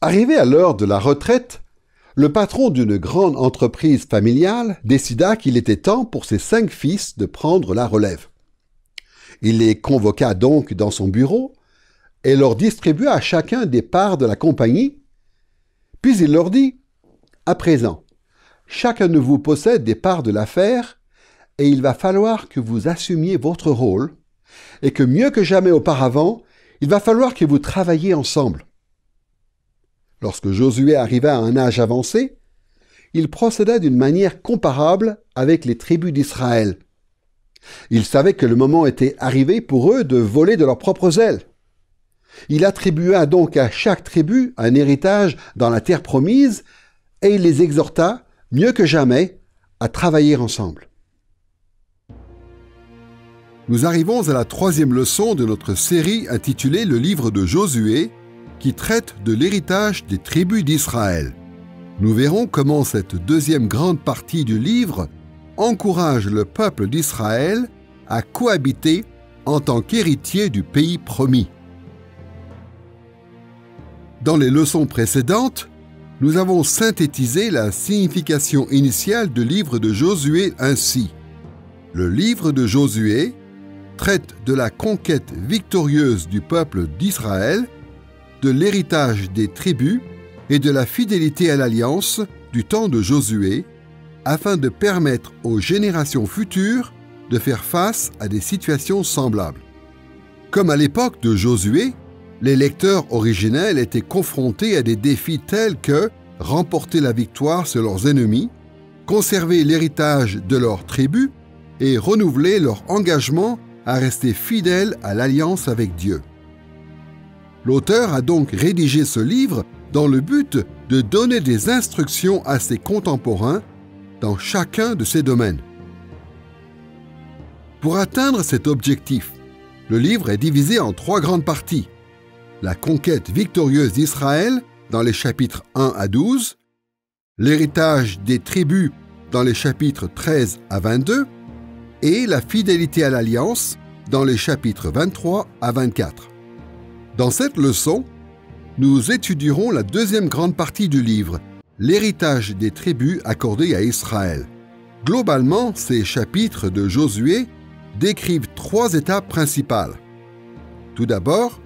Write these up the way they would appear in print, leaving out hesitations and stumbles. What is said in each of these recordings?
Arrivé à l'heure de la retraite, le patron d'une grande entreprise familiale décida qu'il était temps pour ses 5 fils de prendre la relève. Il les convoqua donc dans son bureau et leur distribua à chacun des parts de la compagnie, puis il leur dit « À présent, chacun de vous possède des parts de l'affaire et il va falloir que vous assumiez votre rôle et que mieux que jamais auparavant, il va falloir que vous travailliez ensemble. » Lorsque Josué arriva à un âge avancé, il procéda d'une manière comparable avec les tribus d'Israël. Il savait que le moment était arrivé pour eux de voler de leurs propres ailes. Il attribua donc à chaque tribu un héritage dans la terre promise et il les exhorta, mieux que jamais, à travailler ensemble. Nous arrivons à la 3e leçon de notre série intitulée « Le livre de Josué » qui traite de l'héritage des tribus d'Israël. Nous verrons comment cette 2e grande partie du livre encourage le peuple d'Israël à cohabiter en tant qu'héritier du pays promis. Dans les leçons précédentes, nous avons synthétisé la signification initiale du livre de Josué ainsi. Le livre de Josué traite de la conquête victorieuse du peuple d'Israël, de l'héritage des tribus et de la fidélité à l'alliance du temps de Josué, afin de permettre aux générations futures de faire face à des situations semblables. Comme à l'époque de Josué, les lecteurs originels étaient confrontés à des défis tels que remporter la victoire sur leurs ennemis, conserver l'héritage de leur tribu et renouveler leur engagement à rester fidèles à l'alliance avec Dieu. L'auteur a donc rédigé ce livre dans le but de donner des instructions à ses contemporains dans chacun de ces domaines. Pour atteindre cet objectif, le livre est divisé en 3 grandes parties. La conquête victorieuse d'Israël dans les chapitres 1 à 12, l'héritage des tribus dans les chapitres 13 à 22 et la fidélité à l'alliance dans les chapitres 23 à 24. Dans cette leçon, nous étudierons la 2e grande partie du livre, l'héritage des tribus accordé à Israël. Globalement, ces chapitres de Josué décrivent 3 étapes principales. Tout d'abord,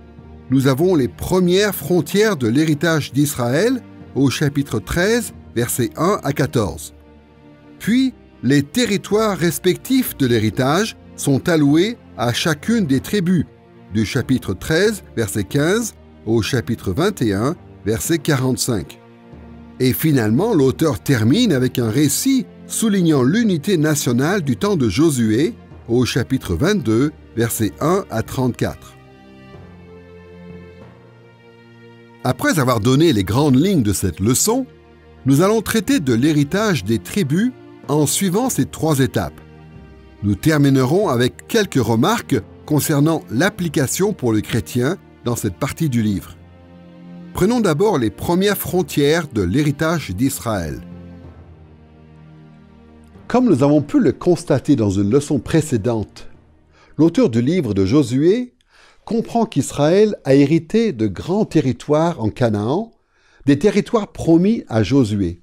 nous avons les premières frontières de l'héritage d'Israël au chapitre 13, versets 1 à 14. Puis, les territoires respectifs de l'héritage sont alloués à chacune des tribus, du chapitre 13, verset 15, au chapitre 21, verset 45. Et finalement, l'auteur termine avec un récit soulignant l'unité nationale du temps de Josué, au chapitre 22, versets 1 à 34. Après avoir donné les grandes lignes de cette leçon, nous allons traiter de l'héritage des tribus en suivant ces 3 étapes. Nous terminerons avec quelques remarques concernant l'application pour le chrétien dans cette partie du livre. Prenons d'abord les premières frontières de l'héritage d'Israël. Comme nous avons pu le constater dans une leçon précédente, l'auteur du livre de Josué comprend qu'Israël a hérité de grands territoires en Canaan, des territoires promis à Josué.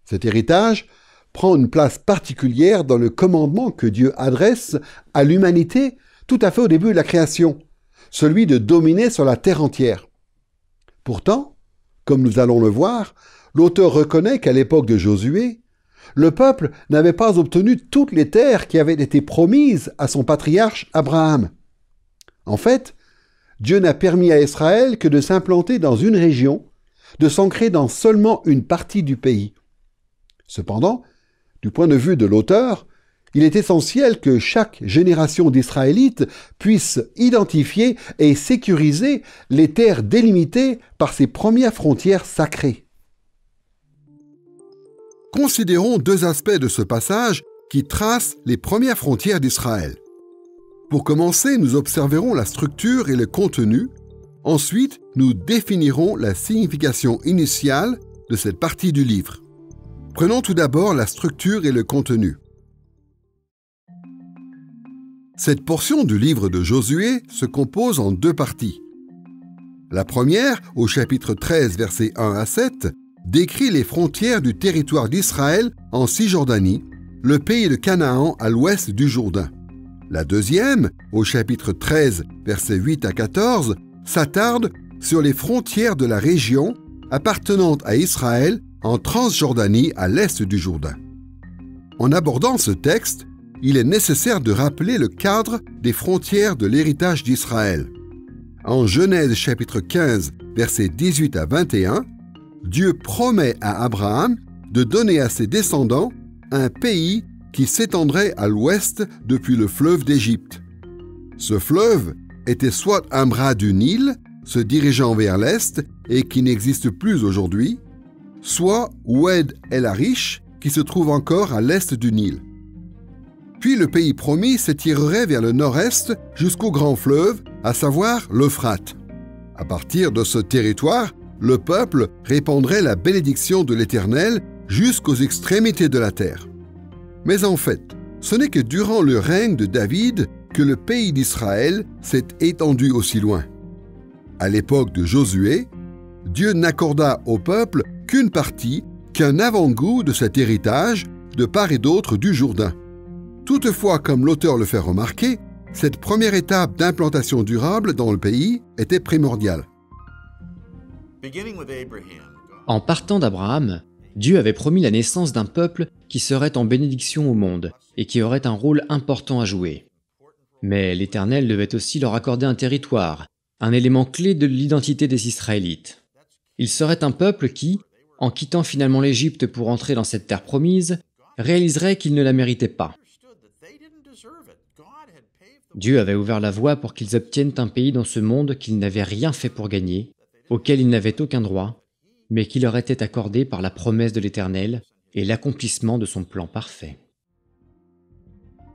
Cet héritage prend une place particulière dans le commandement que Dieu adresse à l'humanité tout à fait au début de la création, celui de dominer sur la terre entière. Pourtant, comme nous allons le voir, l'auteur reconnaît qu'à l'époque de Josué, le peuple n'avait pas obtenu toutes les terres qui avaient été promises à son patriarche Abraham. En fait, Dieu n'a permis à Israël que de s'implanter dans une région, de s'ancrer dans seulement une partie du pays. Cependant, du point de vue de l'auteur, il est essentiel que chaque génération d'Israélites puisse identifier et sécuriser les terres délimitées par ses premières frontières sacrées. Considérons 2 aspects de ce passage qui tracent les premières frontières d'Israël. Pour commencer, nous observerons la structure et le contenu. Ensuite, nous définirons la signification initiale de cette partie du livre. Prenons tout d'abord la structure et le contenu. Cette portion du livre de Josué se compose en 2 parties. La première, au chapitre 13, versets 1 à 7, décrit les frontières du territoire d'Israël en Cisjordanie, le pays de Canaan à l'ouest du Jourdain. La deuxième, au chapitre 13, versets 8 à 14, s'attarde sur les frontières de la région appartenant à Israël en Transjordanie à l'est du Jourdain. En abordant ce texte, il est nécessaire de rappeler le cadre des frontières de l'héritage d'Israël. En Genèse chapitre 15, versets 18 à 21, Dieu promet à Abraham de donner à ses descendants un pays qui s'étendrait à l'ouest depuis le fleuve d'Égypte. Ce fleuve était soit un bras du Nil, se dirigeant vers l'est et qui n'existe plus aujourd'hui, soit Oued el-Arish, qui se trouve encore à l'est du Nil. Puis le pays promis s'étirerait vers le nord-est jusqu'au grand fleuve, à savoir l'Euphrate. À partir de ce territoire, le peuple répandrait la bénédiction de l'Éternel jusqu'aux extrémités de la terre. Mais en fait, ce n'est que durant le règne de David que le pays d'Israël s'est étendu aussi loin. À l'époque de Josué, Dieu n'accorda au peuple qu'une partie, qu'un avant-goût de cet héritage de part et d'autre du Jourdain. Toutefois, comme l'auteur le fait remarquer, cette première étape d'implantation durable dans le pays était primordiale. En partant d'Abraham, Dieu avait promis la naissance d'un peuple qui serait en bénédiction au monde et qui aurait un rôle important à jouer. Mais l'Éternel devait aussi leur accorder un territoire, un élément clé de l'identité des Israélites. Ils seraient un peuple qui, en quittant finalement l'Égypte pour entrer dans cette terre promise, réaliserait qu'ils ne la méritaient pas. Dieu avait ouvert la voie pour qu'ils obtiennent un pays dans ce monde qu'ils n'avaient rien fait pour gagner, auquel ils n'avaient aucun droit, mais qui leur était accordé par la promesse de l'Éternel et l'accomplissement de son plan parfait.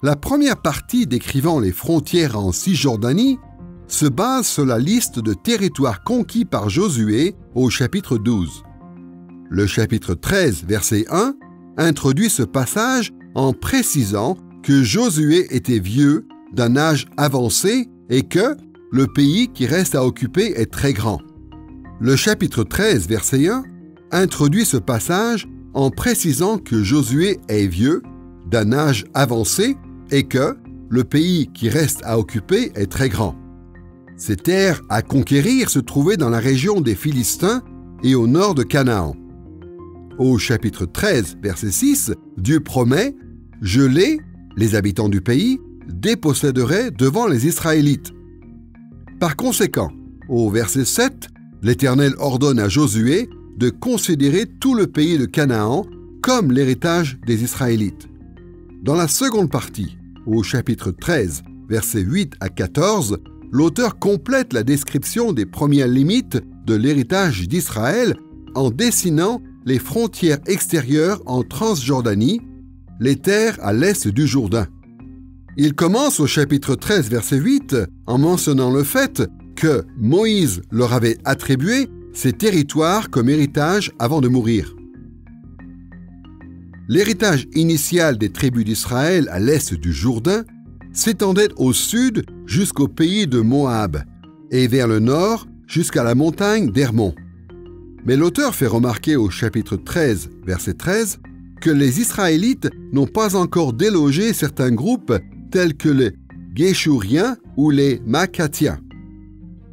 La première partie décrivant les frontières en Cisjordanie se base sur la liste de territoires conquis par Josué au chapitre 12. Le chapitre 13, verset 1, introduit ce passage en précisant que Josué était vieux, d'un âge avancé, et que le pays qui reste à occuper est très grand. Le chapitre 13, verset 1, introduit ce passage en précisant que Josué est vieux, d'un âge avancé, et que le pays qui reste à occuper est très grand. Ces terres à conquérir se trouvaient dans la région des Philistins et au nord de Canaan. Au chapitre 13, verset 6, Dieu promet « Je les habitants du pays, déposséderai devant les Israélites. » Par conséquent, au verset 7, l'Éternel ordonne à Josué de considérer tout le pays de Canaan comme l'héritage des Israélites. Dans la seconde partie, au chapitre 13, versets 8 à 14, l'auteur complète la description des premières limites de l'héritage d'Israël en dessinant les frontières extérieures en Transjordanie, les terres à l'est du Jourdain. Il commence au chapitre 13, verset 8, en mentionnant le fait que Moïse leur avait attribué ces territoires comme héritage avant de mourir. L'héritage initial des tribus d'Israël à l'est du Jourdain s'étendait au sud jusqu'au pays de Moab et vers le nord jusqu'à la montagne d'Hermon. Mais l'auteur fait remarquer au chapitre 13, verset 13, que les Israélites n'ont pas encore délogé certains groupes tels que les Géshuriens ou les Maccathiens.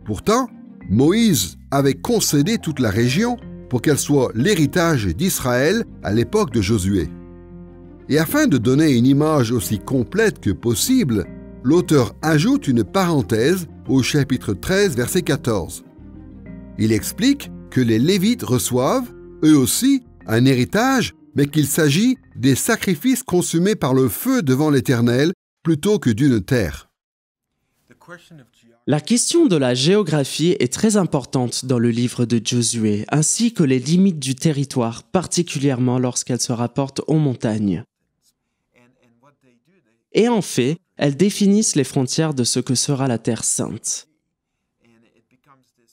Pourtant, Moïse avait concédé toute la région pour qu'elle soit l'héritage d'Israël à l'époque de Josué. Et afin de donner une image aussi complète que possible, l'auteur ajoute une parenthèse au chapitre 13, verset 14. Il explique que les Lévites reçoivent, eux aussi, un héritage, mais qu'il s'agit des sacrifices consumés par le feu devant l'Éternel plutôt que d'une terre. La question de la géographie est très importante dans le livre de Josué, ainsi que les limites du territoire, particulièrement lorsqu'elles se rapportent aux montagnes. Et en fait, elles définissent les frontières de ce que sera la Terre sainte.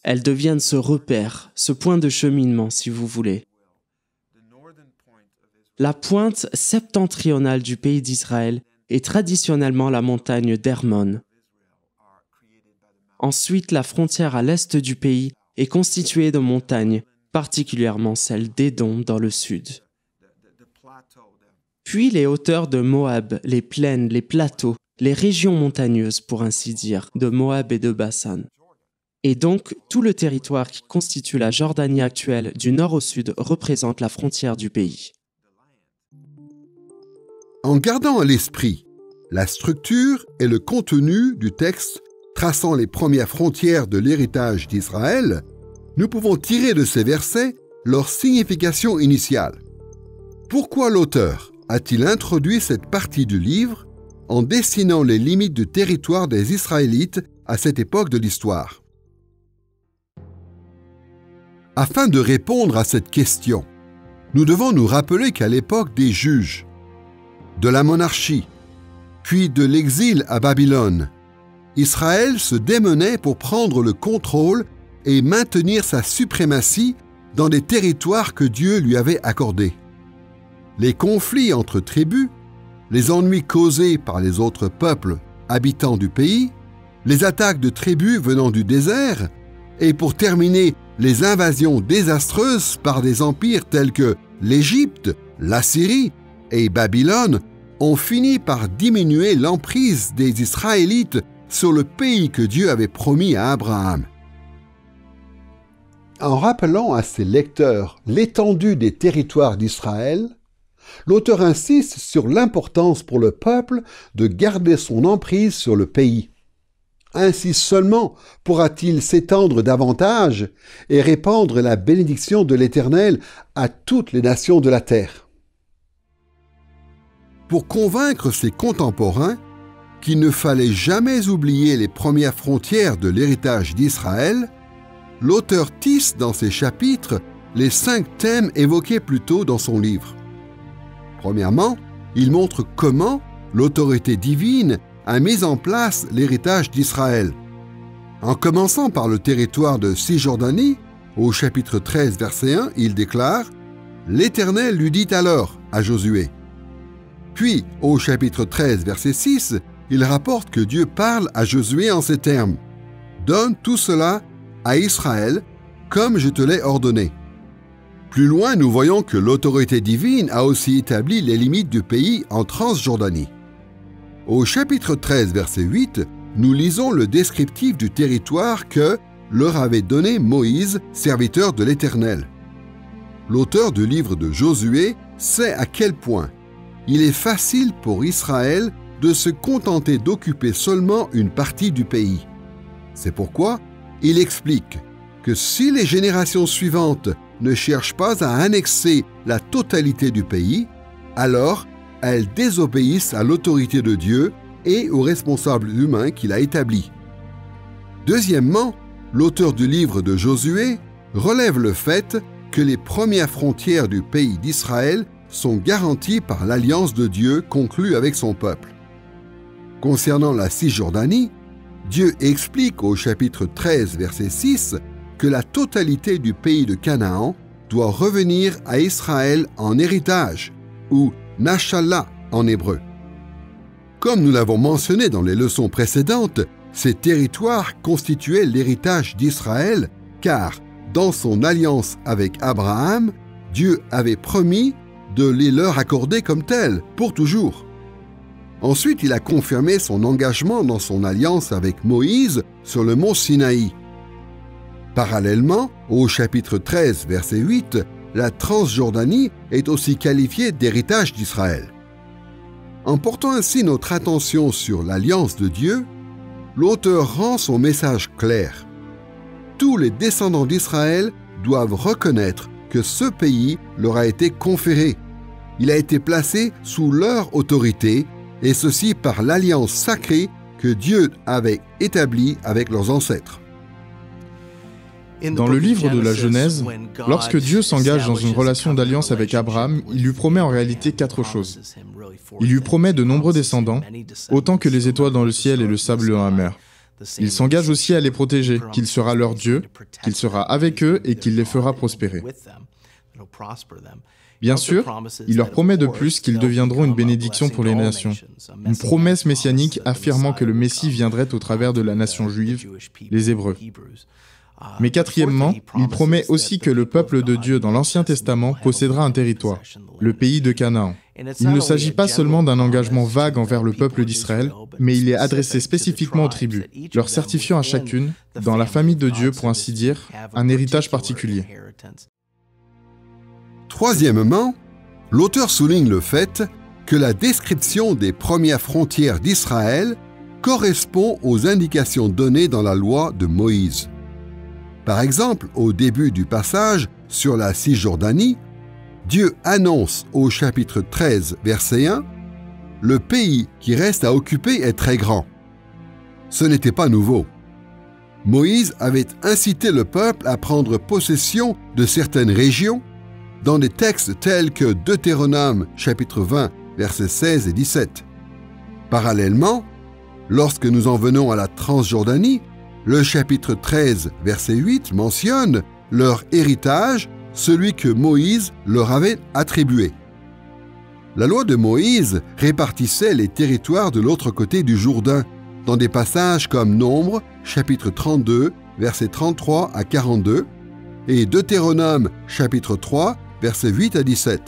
Elles deviennent ce repère, ce point de cheminement, si vous voulez. La pointe septentrionale du pays d'Israël est traditionnellement la montagne d'Hermon. Ensuite, la frontière à l'est du pays est constituée de montagnes, particulièrement celle d'Édom dans le sud. Puis les hauteurs de Moab, les plaines, les plateaux, les régions montagneuses, pour ainsi dire, de Moab et de Bassan. Et donc, tout le territoire qui constitue la Jordanie actuelle du nord au sud représente la frontière du pays. En gardant à l'esprit la structure et le contenu du texte traçant les premières frontières de l'héritage d'Israël, nous pouvons tirer de ces versets leur signification initiale. Pourquoi l'auteur a-t-il introduit cette partie du livre en dessinant les limites du territoire des Israélites à cette époque de l'histoire? Afin de répondre à cette question, nous devons nous rappeler qu'à l'époque des juges, de la monarchie, puis de l'exil à Babylone, Israël se démenait pour prendre le contrôle et maintenir sa suprématie dans des territoires que Dieu lui avait accordés. Les conflits entre tribus, les ennuis causés par les autres peuples habitants du pays, les attaques de tribus venant du désert, et pour terminer, les invasions désastreuses par des empires tels que l'Égypte, l'Assyrie et Babylone ont fini par diminuer l'emprise des Israélites sur le pays que Dieu avait promis à Abraham. En rappelant à ses lecteurs l'étendue des territoires d'Israël, l'auteur insiste sur l'importance pour le peuple de garder son emprise sur le pays. Ainsi seulement pourra-t-il s'étendre davantage et répandre la bénédiction de l'Éternel à toutes les nations de la terre. Pour convaincre ses contemporains qu'il ne fallait jamais oublier les premières frontières de l'héritage d'Israël, l'auteur tisse dans ses chapitres les 5 thèmes évoqués plus tôt dans son livre. Premièrement, il montre comment l'autorité divine a mis en place l'héritage d'Israël. En commençant par le territoire de Cisjordanie, au chapitre 13, verset 1, il déclare « L'Éternel lui dit alors à Josué ». Puis, au chapitre 13, verset 6, il rapporte que Dieu parle à Josué en ces termes « Donne tout cela à Israël, comme je te l'ai ordonné ». Plus loin, nous voyons que l'autorité divine a aussi établi les limites du pays en Transjordanie. Au chapitre 13, verset 8, nous lisons le descriptif du territoire que leur avait donné Moïse, serviteur de l'Éternel. L'auteur du livre de Josué sait à quel point il est facile pour Israël de se contenter d'occuper seulement une partie du pays. C'est pourquoi il explique que si les générations suivantes ne cherchent pas à annexer la totalité du pays, alors elles désobéissent à l'autorité de Dieu et aux responsables humains qu'il a établis. Deuxièmement, l'auteur du livre de Josué relève le fait que les premières frontières du pays d'Israël sont garanties par l'alliance de Dieu conclue avec son peuple. Concernant la Cisjordanie, Dieu explique au chapitre 13, verset 6, que la totalité du pays de Canaan doit revenir à Israël en héritage, ou Nashallah en hébreu. Comme nous l'avons mentionné dans les leçons précédentes, ces territoires constituaient l'héritage d'Israël, car, dans son alliance avec Abraham, Dieu avait promis de les leur accorder comme tels, pour toujours. Ensuite, il a confirmé son engagement dans son alliance avec Moïse sur le mont Sinaï. Parallèlement, au chapitre 13, verset 8, la Transjordanie est aussi qualifiée d'héritage d'Israël. En portant ainsi notre attention sur l'alliance de Dieu, l'auteur rend son message clair. Tous les descendants d'Israël doivent reconnaître que ce pays leur a été conféré. Il a été placé sous leur autorité, et ceci par l'alliance sacrée que Dieu avait établie avec leurs ancêtres. Dans le livre de la Genèse, lorsque Dieu s'engage dans une relation d'alliance avec Abraham, il lui promet en réalité 4 choses. Il lui promet de nombreux descendants, autant que les étoiles dans le ciel et le sable dans la mer. Il s'engage aussi à les protéger, qu'il sera leur Dieu, qu'il sera avec eux et qu'il les fera prospérer. Bien sûr, il leur promet de plus qu'ils deviendront une bénédiction pour les nations, une promesse messianique affirmant que le Messie viendrait au travers de la nation juive, les Hébreux. Mais quatrièmement, il promet aussi que le peuple de Dieu dans l'Ancien Testament possédera un territoire, le pays de Canaan. Il ne s'agit pas seulement d'un engagement vague envers le peuple d'Israël, mais il est adressé spécifiquement aux tribus, leur certifiant à chacune, dans la famille de Dieu pour ainsi dire, un héritage particulier. Troisièmement, l'auteur souligne le fait que la description des premières frontières d'Israël correspond aux indications données dans la loi de Moïse. Par exemple, au début du passage sur la Cisjordanie, Dieu annonce au chapitre 13, verset 1, « Le pays qui reste à occuper est très grand. » Ce n'était pas nouveau. Moïse avait incité le peuple à prendre possession de certaines régions dans des textes tels que Deutéronome chapitre 20, versets 16 et 17. Parallèlement, lorsque nous en venons à la Transjordanie, le chapitre 13, verset 8 mentionne leur héritage, celui que Moïse leur avait attribué. La loi de Moïse répartissait les territoires de l'autre côté du Jourdain, dans des passages comme Nombre, chapitre 32, versets 33 à 42, et Deutéronome, chapitre 3, versets 8 à 17.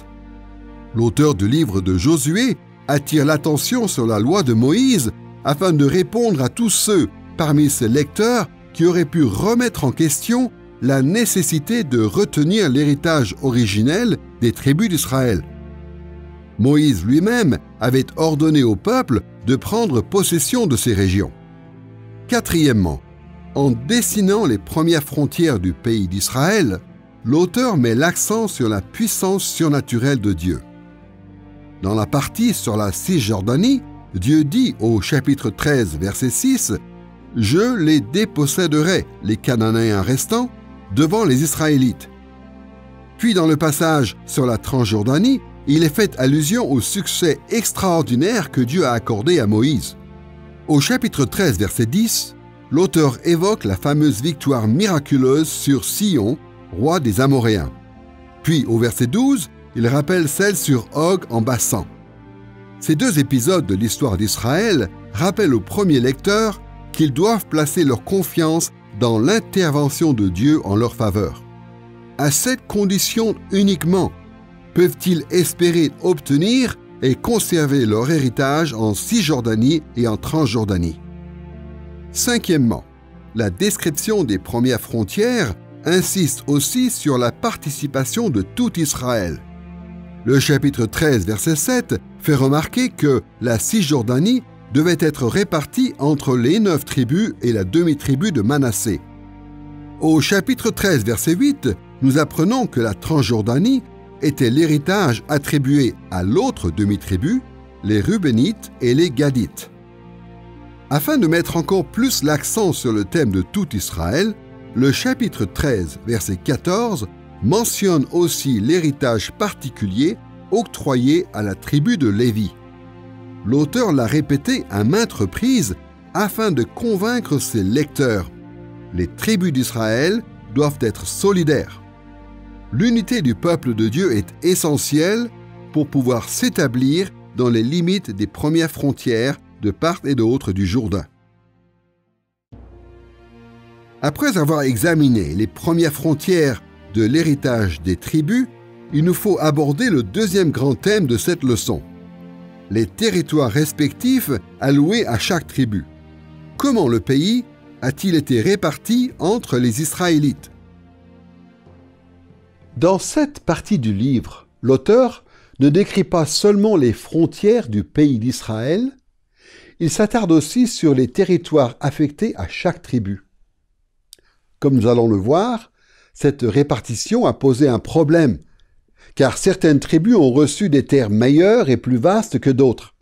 L'auteur du livre de Josué attire l'attention sur la loi de Moïse afin de répondre à tous ceux parmi ses lecteurs qui auraient pu remettre en question la nécessité de retenir l'héritage originel des tribus d'Israël. Moïse lui-même avait ordonné au peuple de prendre possession de ces régions. Quatrièmement, en dessinant les premières frontières du pays d'Israël, l'auteur met l'accent sur la puissance surnaturelle de Dieu. Dans la partie sur la Cisjordanie, Dieu dit au chapitre 13, verset 6, « Je les déposséderai, les Cananéens restants, devant les Israélites. » Puis dans le passage sur la Transjordanie, il est fait allusion au succès extraordinaire que Dieu a accordé à Moïse. Au chapitre 13, verset 10, l'auteur évoque la fameuse victoire miraculeuse sur Sion, roi des Amoréens. Puis au verset 12, il rappelle celle sur Og en Bassan. Ces deux épisodes de l'histoire d'Israël rappellent aux premiers lecteurs qu'ils doivent placer leur confiance dans l'intervention de Dieu en leur faveur. À cette condition uniquement peuvent-ils espérer obtenir et conserver leur héritage en Cisjordanie et en Transjordanie. Cinquièmement, la description des premières frontières insiste aussi sur la participation de tout Israël. Le chapitre 13, verset 7, fait remarquer que la Cisjordanie devait être répartie entre les 9 tribus et la demi-tribu de Manassé. Au chapitre 13, verset 8, nous apprenons que la Transjordanie était l'héritage attribué à l'autre demi-tribu, les Rubénites et les Gadites. Afin de mettre encore plus l'accent sur le thème de tout Israël, le chapitre 13, verset 14, mentionne aussi l'héritage particulier octroyé à la tribu de Lévi. L'auteur l'a répété à maintes reprises afin de convaincre ses lecteurs. Les tribus d'Israël doivent être solidaires. L'unité du peuple de Dieu est essentielle pour pouvoir s'établir dans les limites des premières frontières de part et d'autre du Jourdain. Après avoir examiné les premières frontières de l'héritage des tribus, il nous faut aborder le deuxième grand thème de cette leçon, les territoires respectifs alloués à chaque tribu. Comment le pays a-t-il été réparti entre les Israélites? Dans cette partie du livre, l'auteur ne décrit pas seulement les frontières du pays d'Israël, il s'attarde aussi sur les territoires affectés à chaque tribu. Comme nous allons le voir, cette répartition a posé un problème, car certaines tribus ont reçu des terres meilleures et plus vastes que d'autres.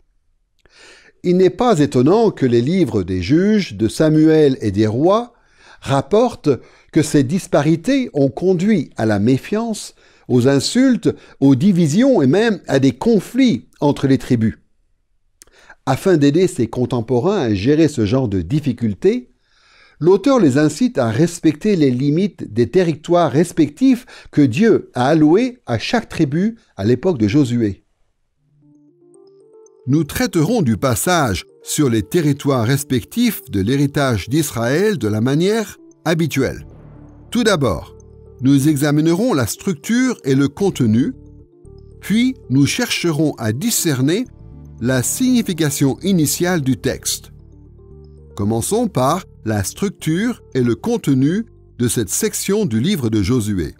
Il n'est pas étonnant que les livres des juges, de Samuel et des rois rapportent que ces disparités ont conduit à la méfiance, aux insultes, aux divisions et même à des conflits entre les tribus. Afin d'aider ses contemporains à gérer ce genre de difficultés, l'auteur les incite à respecter les limites des territoires respectifs que Dieu a alloués à chaque tribu à l'époque de Josué. Nous traiterons du passage sur les territoires respectifs de l'héritage d'Israël de la manière habituelle. Tout d'abord, nous examinerons la structure et le contenu, puis nous chercherons à discerner la signification initiale du texte. Commençons par la structure et le contenu de cette section du livre de Josué.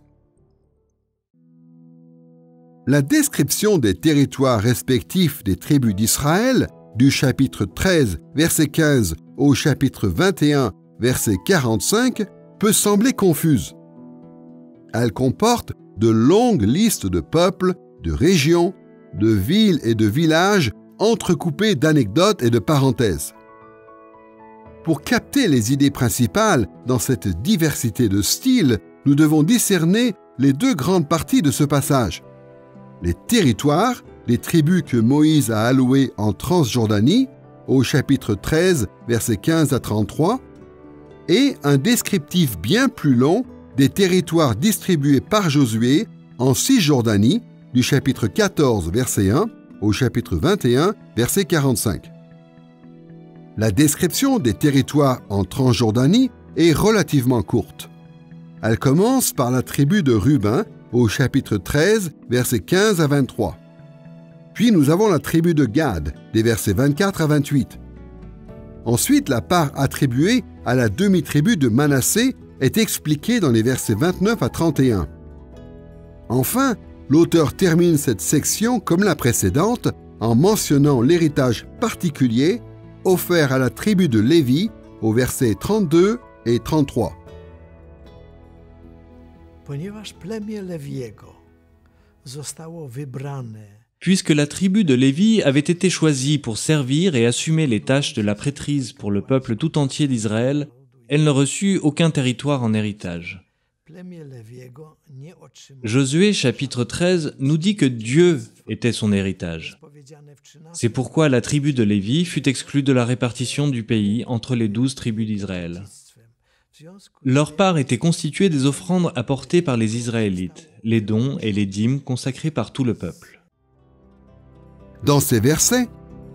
La description des territoires respectifs des tribus d'Israël, du chapitre 13, verset 15 au chapitre 21, verset 45, peut sembler confuse. Elle comporte de longues listes de peuples, de régions, de villes et de villages entrecoupés d'anecdotes et de parenthèses. Pour capter les idées principales dans cette diversité de styles, nous devons discerner les deux grandes parties de ce passage. Les territoires, les tribus que Moïse a allouées en Transjordanie, au chapitre 13, versets 15 à 33, et un descriptif bien plus long des territoires distribués par Josué en Cisjordanie, du chapitre 14, verset 1, au chapitre 21, verset 45. La description des territoires en Transjordanie est relativement courte. Elle commence par la tribu de Ruben, au chapitre 13, versets 15 à 23. Puis nous avons la tribu de Gad, des versets 24 à 28. Ensuite, la part attribuée à la demi-tribu de Manassé est expliquée dans les versets 29 à 31. Enfin, l'auteur termine cette section comme la précédente en mentionnant l'héritage particulier offert à la tribu de Lévi aux versets 32 et 33. Puisque la tribu de Lévi avait été choisie pour servir et assumer les tâches de la prêtrise pour le peuple tout entier d'Israël, elle ne reçut aucun territoire en héritage. Josué chapitre 13 nous dit que Dieu était son héritage. C'est pourquoi la tribu de Lévi fut exclue de la répartition du pays entre les 12 tribus d'Israël. Leur part était constituée des offrandes apportées par les Israélites, les dons et les dîmes consacrés par tout le peuple. Dans ces versets,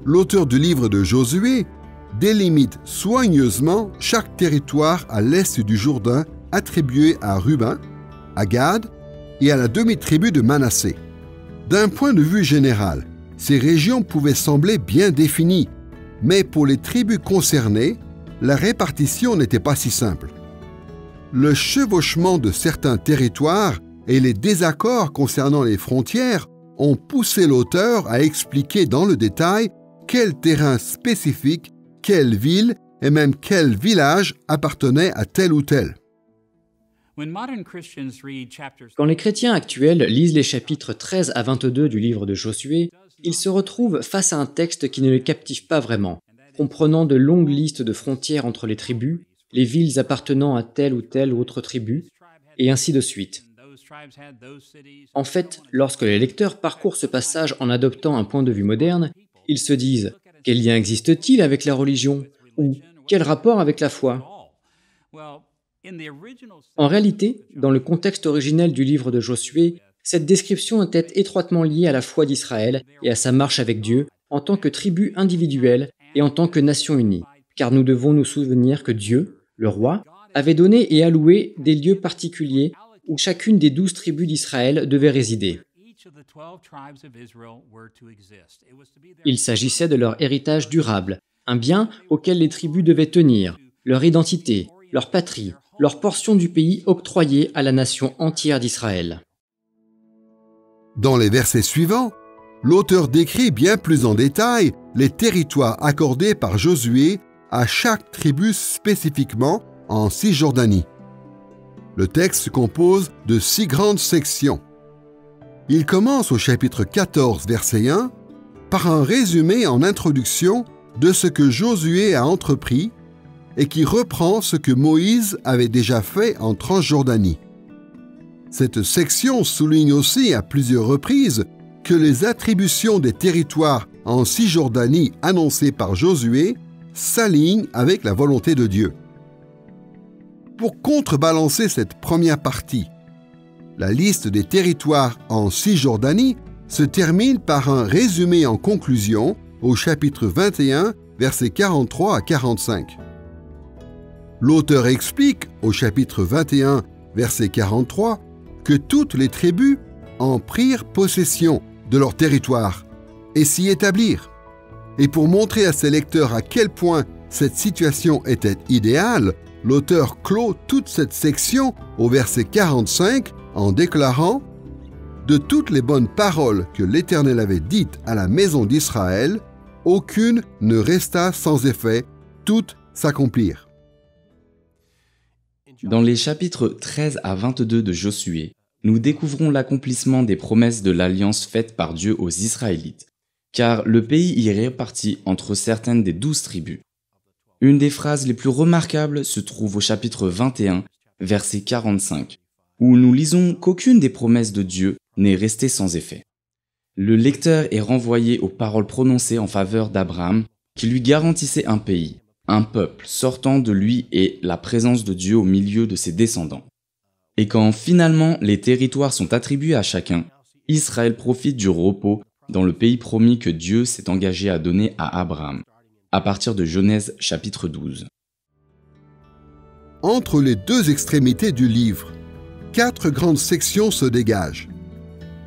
l'auteur du livre de Josué délimite soigneusement chaque territoire à l'est du Jourdain attribué à Ruben, à Gad et à la demi-tribu de Manassé. D'un point de vue général, ces régions pouvaient sembler bien définies, mais pour les tribus concernées, la répartition n'était pas si simple. Le chevauchement de certains territoires et les désaccords concernant les frontières ont poussé l'auteur à expliquer dans le détail quel terrain spécifique, quelle ville et même quel village appartenait à tel ou tel. Quand les chrétiens actuels lisent les chapitres 13 à 22 du livre de Josué, ils se retrouvent face à un texte qui ne les captive pas vraiment, comprenant de longues listes de frontières entre les tribus, les villes appartenant à telle ou telle autre tribu, et ainsi de suite. En fait, lorsque les lecteurs parcourent ce passage en adoptant un point de vue moderne, ils se disent « Quel lien existe-t-il avec la religion ?» ou « Quel rapport avec la foi ?» En réalité, dans le contexte originel du livre de Josué, cette description était étroitement liée à la foi d'Israël et à sa marche avec Dieu en tant que tribu individuelle et en tant que nation unie, car nous devons nous souvenir que Dieu, le roi, avait donné et alloué des lieux particuliers où chacune des 12 tribus d'Israël devait résider. Il s'agissait de leur héritage durable, un bien auquel les tribus devaient tenir, leur identité, leur patrie, leur portion du pays octroyée à la nation entière d'Israël. Dans les versets suivants, l'auteur décrit bien plus en détail les territoires accordés par Josué à chaque tribu spécifiquement en Cisjordanie. Le texte se compose de 6 grandes sections. Il commence au chapitre 14, verset 1, par un résumé en introduction de ce que Josué a entrepris et qui reprend ce que Moïse avait déjà fait en Transjordanie. Cette section souligne aussi à plusieurs reprises que les attributions des territoires en Cisjordanie annoncées par Josué s'alignent avec la volonté de Dieu. Pour contrebalancer cette première partie, la liste des territoires en Cisjordanie se termine par un résumé en conclusion au chapitre 21, versets 43 à 45. L'auteur explique, au chapitre 21, verset 43, que toutes les tribus en prirent possession de leur territoire et s'y établirent. Et pour montrer à ses lecteurs à quel point cette situation était idéale, l'auteur clôt toute cette section au verset 45 en déclarant « De toutes les bonnes paroles que l'Éternel avait dites à la maison d'Israël, aucune ne resta sans effet, toutes s'accomplirent. » Dans les chapitres 13 à 22 de Josué, nous découvrons l'accomplissement des promesses de l'alliance faite par Dieu aux Israélites, car le pays y est réparti entre certaines des 12 tribus. Une des phrases les plus remarquables se trouve au chapitre 21, verset 45, où nous lisons qu'aucune des promesses de Dieu n'est restée sans effet. Le lecteur est renvoyé aux paroles prononcées en faveur d'Abraham, qui lui garantissait un pays, un peuple sortant de lui et la présence de Dieu au milieu de ses descendants. Et quand finalement les territoires sont attribués à chacun, Israël profite du repos dans le pays promis que Dieu s'est engagé à donner à Abraham, à partir de Genèse chapitre 12. Entre les deux extrémités du livre, 4 grandes sections se dégagent.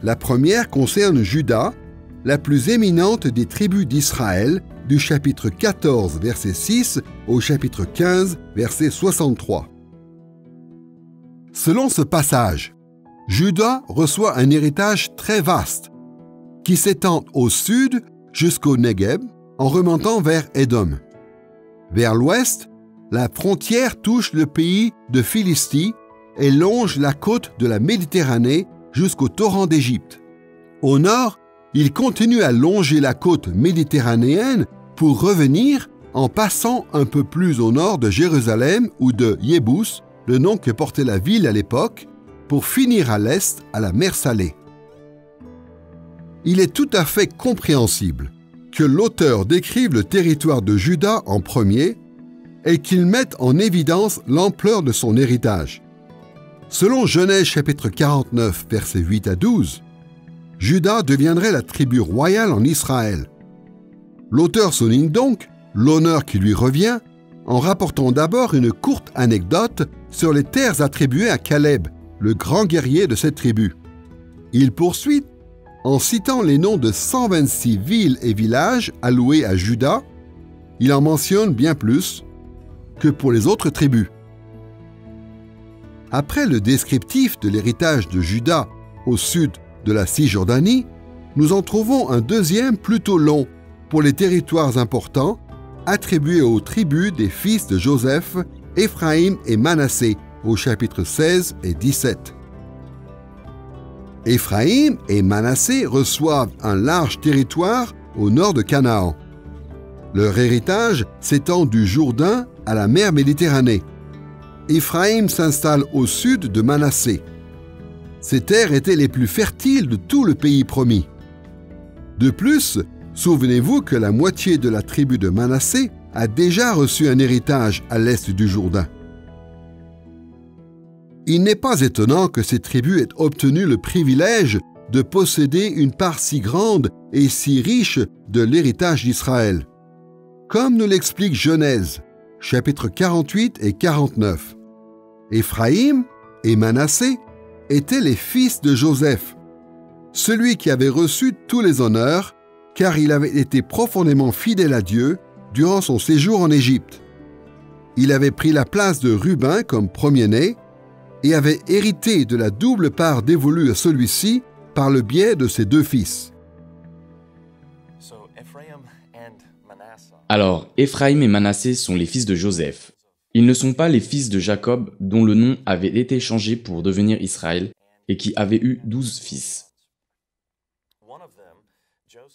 La première concerne Juda, la plus éminente des tribus d'Israël, du chapitre 14, verset 6 au chapitre 15, verset 63. Selon ce passage, Juda reçoit un héritage très vaste, qui s'étend au sud jusqu'au Negev, en remontant vers Édom. Vers l'ouest, la frontière touche le pays de Philistie et longe la côte de la Méditerranée jusqu'au torrent d'Égypte. Au nord, il continue à longer la côte méditerranéenne pour revenir en passant un peu plus au nord de Jérusalem ou de Yébous, le nom que portait la ville à l'époque, pour finir à l'est à la mer Salée. Il est tout à fait compréhensible que l'auteur décrive le territoire de Juda en premier et qu'il mette en évidence l'ampleur de son héritage. Selon Genèse chapitre 49, versets 8 à 12, Juda deviendrait la tribu royale en Israël. L'auteur souligne donc l'honneur qui lui revient en rapportant d'abord une courte anecdote sur les terres attribuées à Caleb, le grand guerrier de cette tribu. Il poursuit en citant les noms de 126 villes et villages alloués à Juda. Il en mentionne bien plus que pour les autres tribus. Après le descriptif de l'héritage de Juda au sud de la Cisjordanie, nous en trouvons un deuxième plutôt long pour les territoires importants attribués aux tribus des fils de Joseph, Éphraïm et Manassé, au chapitre 16 et 17. Éphraïm et Manassé reçoivent un large territoire au nord de Canaan. Leur héritage s'étend du Jourdain à la mer Méditerranée. Éphraïm s'installe au sud de Manassé. Ces terres étaient les plus fertiles de tout le pays promis. De plus, souvenez-vous que la moitié de la tribu de Manassé a déjà reçu un héritage à l'est du Jourdain. Il n'est pas étonnant que ces tribus aient obtenu le privilège de posséder une part si grande et si riche de l'héritage d'Israël. Comme nous l'explique Genèse, chapitres 48 et 49. Éphraïm et Manassé étaient les fils de Joseph, celui qui avait reçu tous les honneurs, car il avait été profondément fidèle à Dieu durant son séjour en Égypte. Il avait pris la place de Ruben comme premier-né et avait hérité de la double part dévolue à celui-ci par le biais de ses 2 fils. Alors, Éphraïm et Manassé sont les fils de Joseph. Ils ne sont pas les fils de Jacob dont le nom avait été changé pour devenir Israël et qui avait eu 12 fils.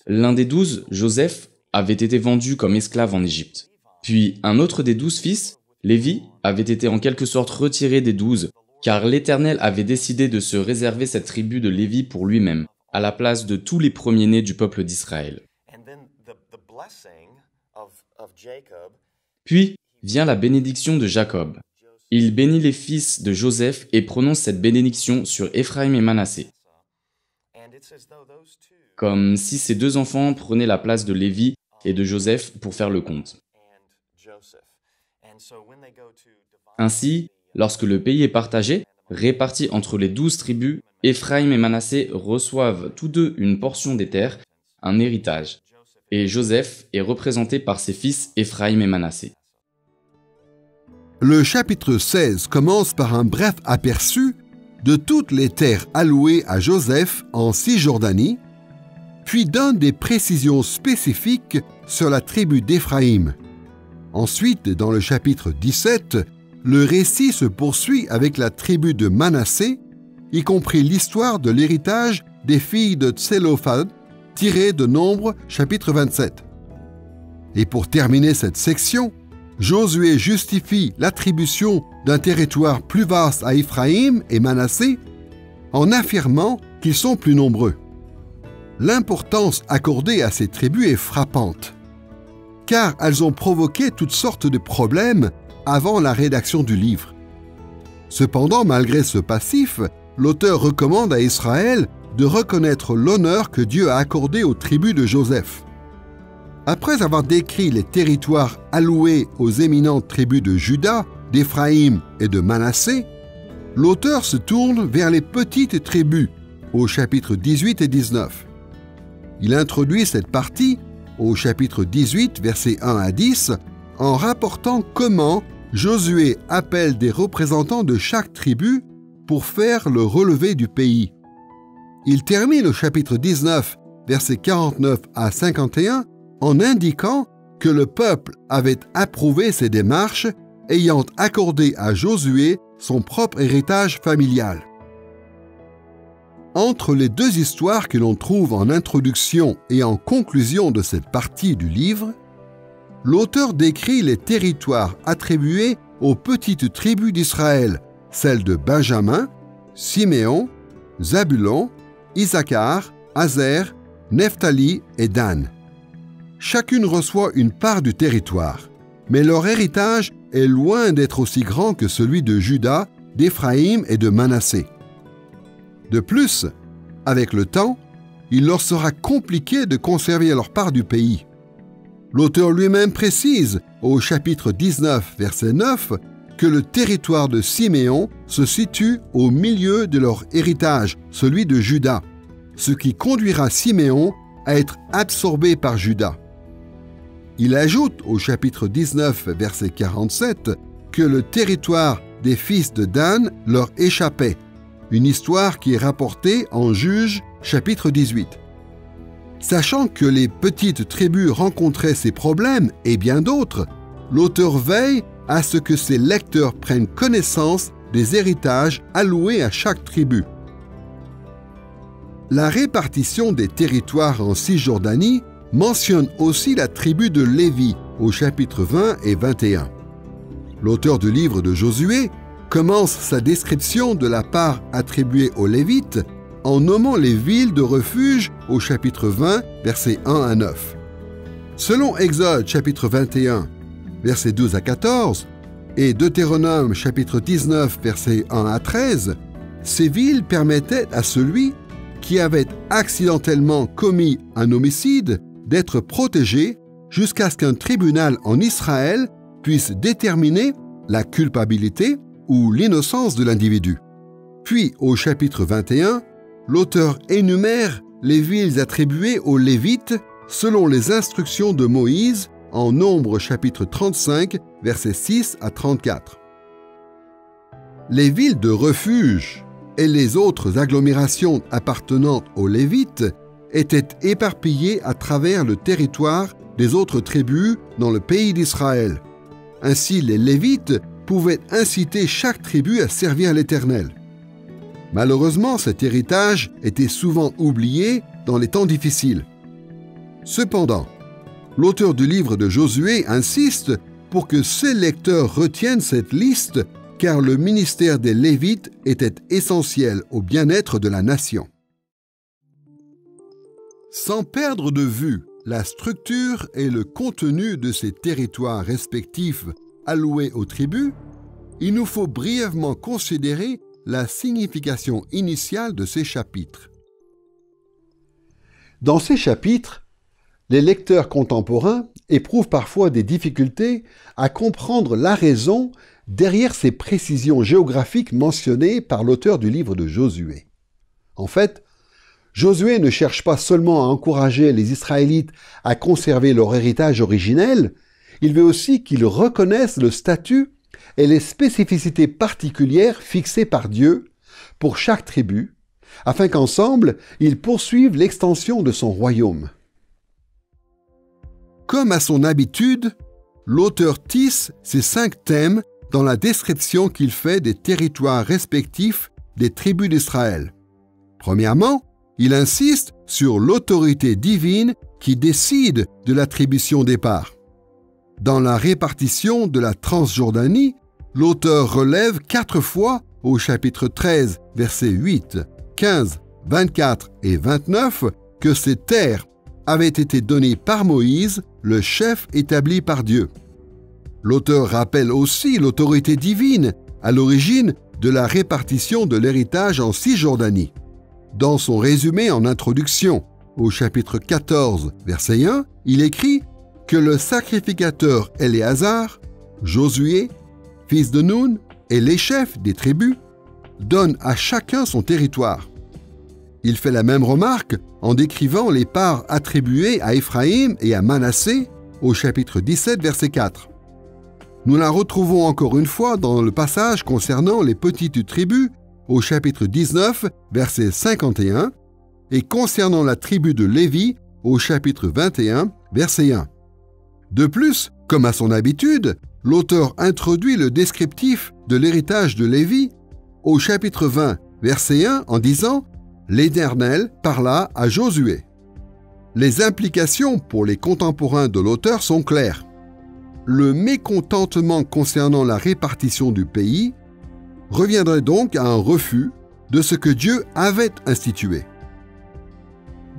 L'un des 12, Joseph, avait été vendu comme esclave en Égypte. Puis un autre des 12 fils, Lévi, avait été en quelque sorte retiré des 12, car l'Éternel avait décidé de se réserver cette tribu de Lévi pour lui-même, à la place de tous les premiers-nés du peuple d'Israël. Puis vient la bénédiction de Jacob. Il bénit les fils de Joseph et prononce cette bénédiction sur Éphraïm et Manassé, comme si ces 2 enfants prenaient la place de Lévi et de Joseph pour faire le compte. Ainsi, lorsque le pays est partagé, Répartis entre les 12 tribus, Éphraïm et Manassé reçoivent tous deux une portion des terres, un héritage. Et Joseph est représenté par ses fils Éphraïm et Manassé. Le chapitre 16 commence par un bref aperçu de toutes les terres allouées à Joseph en Cisjordanie, puis donne des précisions spécifiques sur la tribu d'Éphraïm. Ensuite, dans le chapitre 17, le récit se poursuit avec la tribu de Manassé, y compris l'histoire de l'héritage des filles de Tselophad, tirée de Nombres, chapitre 27. Et pour terminer cette section, Josué justifie l'attribution d'un territoire plus vaste à Éphraïm et Manassé en affirmant qu'ils sont plus nombreux. L'importance accordée à ces tribus est frappante, car elles ont provoqué toutes sortes de problèmes avant la rédaction du livre. Cependant, malgré ce passif, l'auteur recommande à Israël de reconnaître l'honneur que Dieu a accordé aux tribus de Joseph. Après avoir décrit les territoires alloués aux éminentes tribus de Juda, d'Éphraïm et de Manassé, l'auteur se tourne vers les petites tribus au chapitre 18 et 19. Il introduit cette partie au chapitre 18, versets 1 à 10, en rapportant comment Josué appelle des représentants de chaque tribu pour faire le relevé du pays. Il termine au chapitre 19, versets 49 à 51, en indiquant que le peuple avait approuvé ces démarches, ayant accordé à Josué son propre héritage familial. Entre les deux histoires que l'on trouve en introduction et en conclusion de cette partie du livre, l'auteur décrit les territoires attribués aux petites tribus d'Israël, celles de Benjamin, Siméon, Zabulon, Issachar, Aser, Nephtali et Dan. Chacune reçoit une part du territoire, mais leur héritage est loin d'être aussi grand que celui de Juda, d'Éphraïm et de Manassé. De plus, avec le temps, il leur sera compliqué de conserver leur part du pays. L'auteur lui-même précise, au chapitre 19, verset 9, que le territoire de Siméon se situe au milieu de leur héritage, celui de Juda, ce qui conduira Siméon à être absorbé par Juda. Il ajoute au chapitre 19, verset 47, que le territoire des fils de Dan leur échappait, une histoire qui est rapportée en Juges, chapitre 18. Sachant que les petites tribus rencontraient ces problèmes et bien d'autres, l'auteur veille à ce que ses lecteurs prennent connaissance des héritages alloués à chaque tribu. La répartition des territoires en Cisjordanie mentionne aussi la tribu de Lévi au chapitre 20 et 21. L'auteur du livre de Josué commence sa description de la part attribuée aux Lévites en nommant les villes de refuge au chapitre 20, versets 1 à 9. Selon Exode chapitre 21, versets 12 à 14, et Deutéronome chapitre 19, versets 1 à 13, ces villes permettaient à celui qui avait accidentellement commis un homicide d'être protégé jusqu'à ce qu'un tribunal en Israël puisse déterminer la culpabilité ou l'innocence de l'individu. Puis, au chapitre 21, l'auteur énumère les villes attribuées aux Lévites selon les instructions de Moïse en Nombres chapitre 35, versets 6 à 34. Les villes de refuge et les autres agglomérations appartenant aux Lévites étaient éparpillées à travers le territoire des autres tribus dans le pays d'Israël. Ainsi, les Lévites pouvaient inciter chaque tribu à servir l'Éternel. Malheureusement, cet héritage était souvent oublié dans les temps difficiles. Cependant, l'auteur du livre de Josué insiste pour que ses lecteurs retiennent cette liste, car le ministère des Lévites était essentiel au bien-être de la nation. Sans perdre de vue la structure et le contenu de ces territoires respectifs alloués aux tribus, il nous faut brièvement considérer la signification initiale de ces chapitres. Dans ces chapitres, les lecteurs contemporains éprouvent parfois des difficultés à comprendre la raison derrière ces précisions géographiques mentionnées par l'auteur du livre de Josué. En fait, Josué ne cherche pas seulement à encourager les Israélites à conserver leur héritage originel, il veut aussi qu'ils reconnaissent le statut et les spécificités particulières fixées par Dieu pour chaque tribu, afin qu'ensemble, ils poursuivent l'extension de son royaume. Comme à son habitude, l'auteur tisse ces 5 thèmes dans la description qu'il fait des territoires respectifs des tribus d'Israël. Premièrement, il insiste sur l'autorité divine qui décide de l'attribution des parts. Dans la répartition de la Transjordanie, l'auteur relève 4 fois au chapitre 13, versets 8, 15, 24 et 29 que ces terres avaient été données par Moïse, le chef établi par Dieu. L'auteur rappelle aussi l'autorité divine à l'origine de la répartition de l'héritage en Cisjordanie. Dans son résumé en introduction, au chapitre 14, verset 1, il écrit que le sacrificateur Éléazar, Josué, fils de Nun, et les chefs des tribus donnent à chacun son territoire. Il fait la même remarque en décrivant les parts attribuées à Éphraïm et à Manassé au chapitre 17, verset 4. Nous la retrouvons encore une fois dans le passage concernant les petites tribus au chapitre 19, verset 51, et concernant la tribu de Lévi au chapitre 21, verset 1. De plus, comme à son habitude, l'auteur introduit le descriptif de l'héritage de Lévi au chapitre 20, verset 1, en disant « L'Éternel parla à Josué ». Les implications pour les contemporains de l'auteur sont claires. Le mécontentement concernant la répartition du pays reviendrait donc à un refus de ce que Dieu avait institué.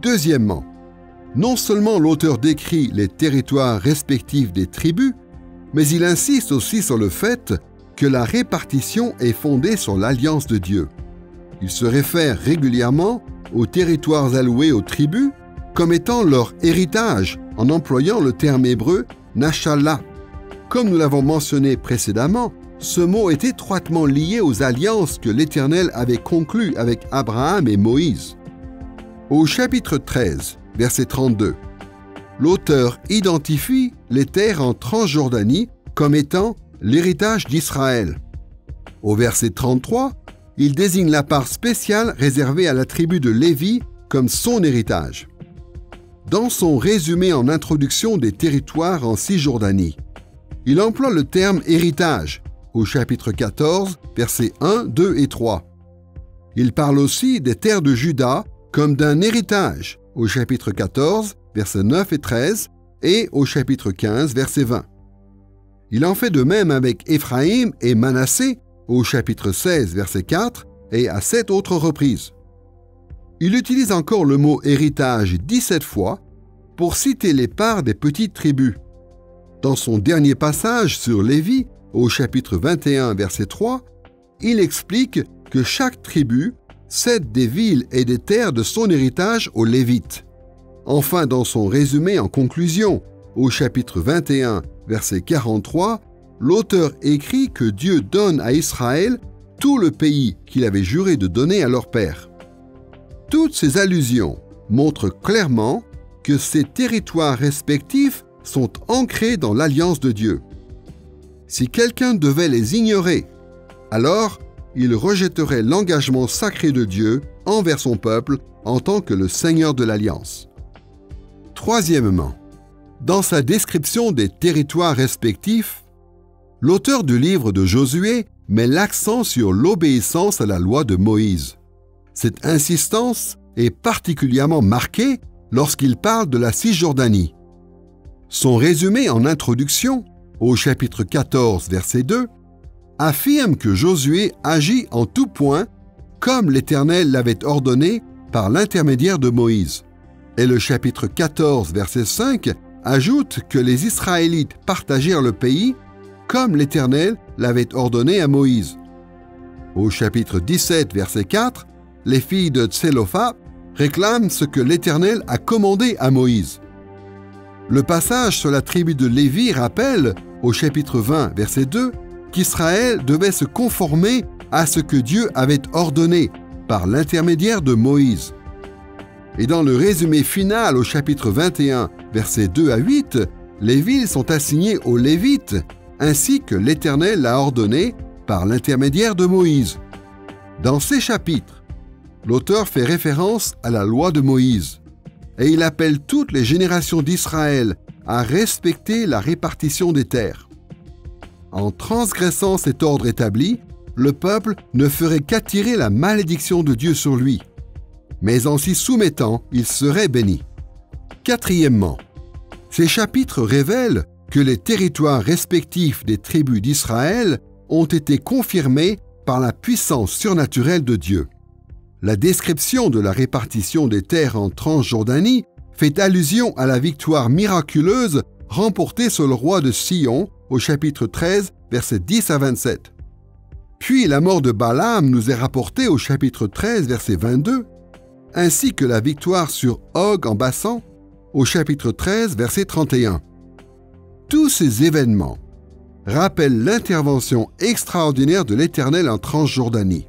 Deuxièmement, non seulement l'auteur décrit les territoires respectifs des tribus, mais il insiste aussi sur le fait que la répartition est fondée sur l'alliance de Dieu. Il se réfère régulièrement aux territoires alloués aux tribus comme étant leur héritage en employant le terme hébreu « Nashallah ». Comme nous l'avons mentionné précédemment, ce mot est étroitement lié aux alliances que l'Éternel avait conclues avec Abraham et Moïse. Au chapitre 13, verset 32, l'auteur identifie les terres en Transjordanie comme étant l'héritage d'Israël. Au verset 33, il désigne la part spéciale réservée à la tribu de Lévi comme son héritage. Dans son résumé en introduction des territoires en Cisjordanie, il emploie le terme « héritage » au chapitre 14, versets 1, 2 et 3. Il parle aussi des terres de Juda comme d'un héritage au chapitre 14, versets 9 et 13, et au chapitre 15, verset 20. Il en fait de même avec Éphraïm et Manassé au chapitre 16, verset 4, et à 7 autres reprises. Il utilise encore le mot « héritage » 17 fois pour citer les parts des petites tribus. Dans son dernier passage sur Lévi, au chapitre 21, verset 3, il explique que chaque tribu cède des villes et des terres de son héritage aux Lévites. Enfin, dans son résumé en conclusion, au chapitre 21, verset 43, l'auteur écrit que Dieu donne à Israël tout le pays qu'il avait juré de donner à leur père. Toutes ces allusions montrent clairement que ces territoires respectifs sont ancrés dans l'alliance de Dieu. Si quelqu'un devait les ignorer, alors il rejetterait l'engagement sacré de Dieu envers son peuple en tant que le Seigneur de l'Alliance. Troisièmement, dans sa description des territoires respectifs, l'auteur du livre de Josué met l'accent sur l'obéissance à la loi de Moïse. Cette insistance est particulièrement marquée lorsqu'il parle de la Cisjordanie. Son résumé en introduction, au chapitre 14, verset 2, affirme que Josué agit en tout point comme l'Éternel l'avait ordonné par l'intermédiaire de Moïse. Et le chapitre 14, verset 5, ajoute que les Israélites partagèrent le pays comme l'Éternel l'avait ordonné à Moïse. Au chapitre 17, verset 4, les filles de Tselophaphat réclament ce que l'Éternel a commandé à Moïse. Le passage sur la tribu de Lévi rappelle, au chapitre 20, verset 2, qu'Israël devait se conformer à ce que Dieu avait ordonné par l'intermédiaire de Moïse. Et dans le résumé final au chapitre 21, versets 2 à 8, les villes sont assignées aux Lévites, ainsi que l'Éternel l'a ordonné par l'intermédiaire de Moïse. Dans ces chapitres, l'auteur fait référence à la loi de Moïse, et il appelle toutes les générations d'Israël à respecter la répartition des terres. En transgressant cet ordre établi, le peuple ne ferait qu'attirer la malédiction de Dieu sur lui, mais en s'y soumettant, il serait béni. Quatrièmement, ces chapitres révèlent que les territoires respectifs des tribus d'Israël ont été confirmés par la puissance surnaturelle de Dieu. La description de la répartition des terres en Transjordanie fait allusion à la victoire miraculeuse remportée sur le roi de Sion au chapitre 13, versets 10 à 27. Puis la mort de Balaam nous est rapportée au chapitre 13, verset 22, ainsi que la victoire sur Og en Bassan au chapitre 13, verset 31. Tous ces événements rappellent l'intervention extraordinaire de l'Éternel en Transjordanie.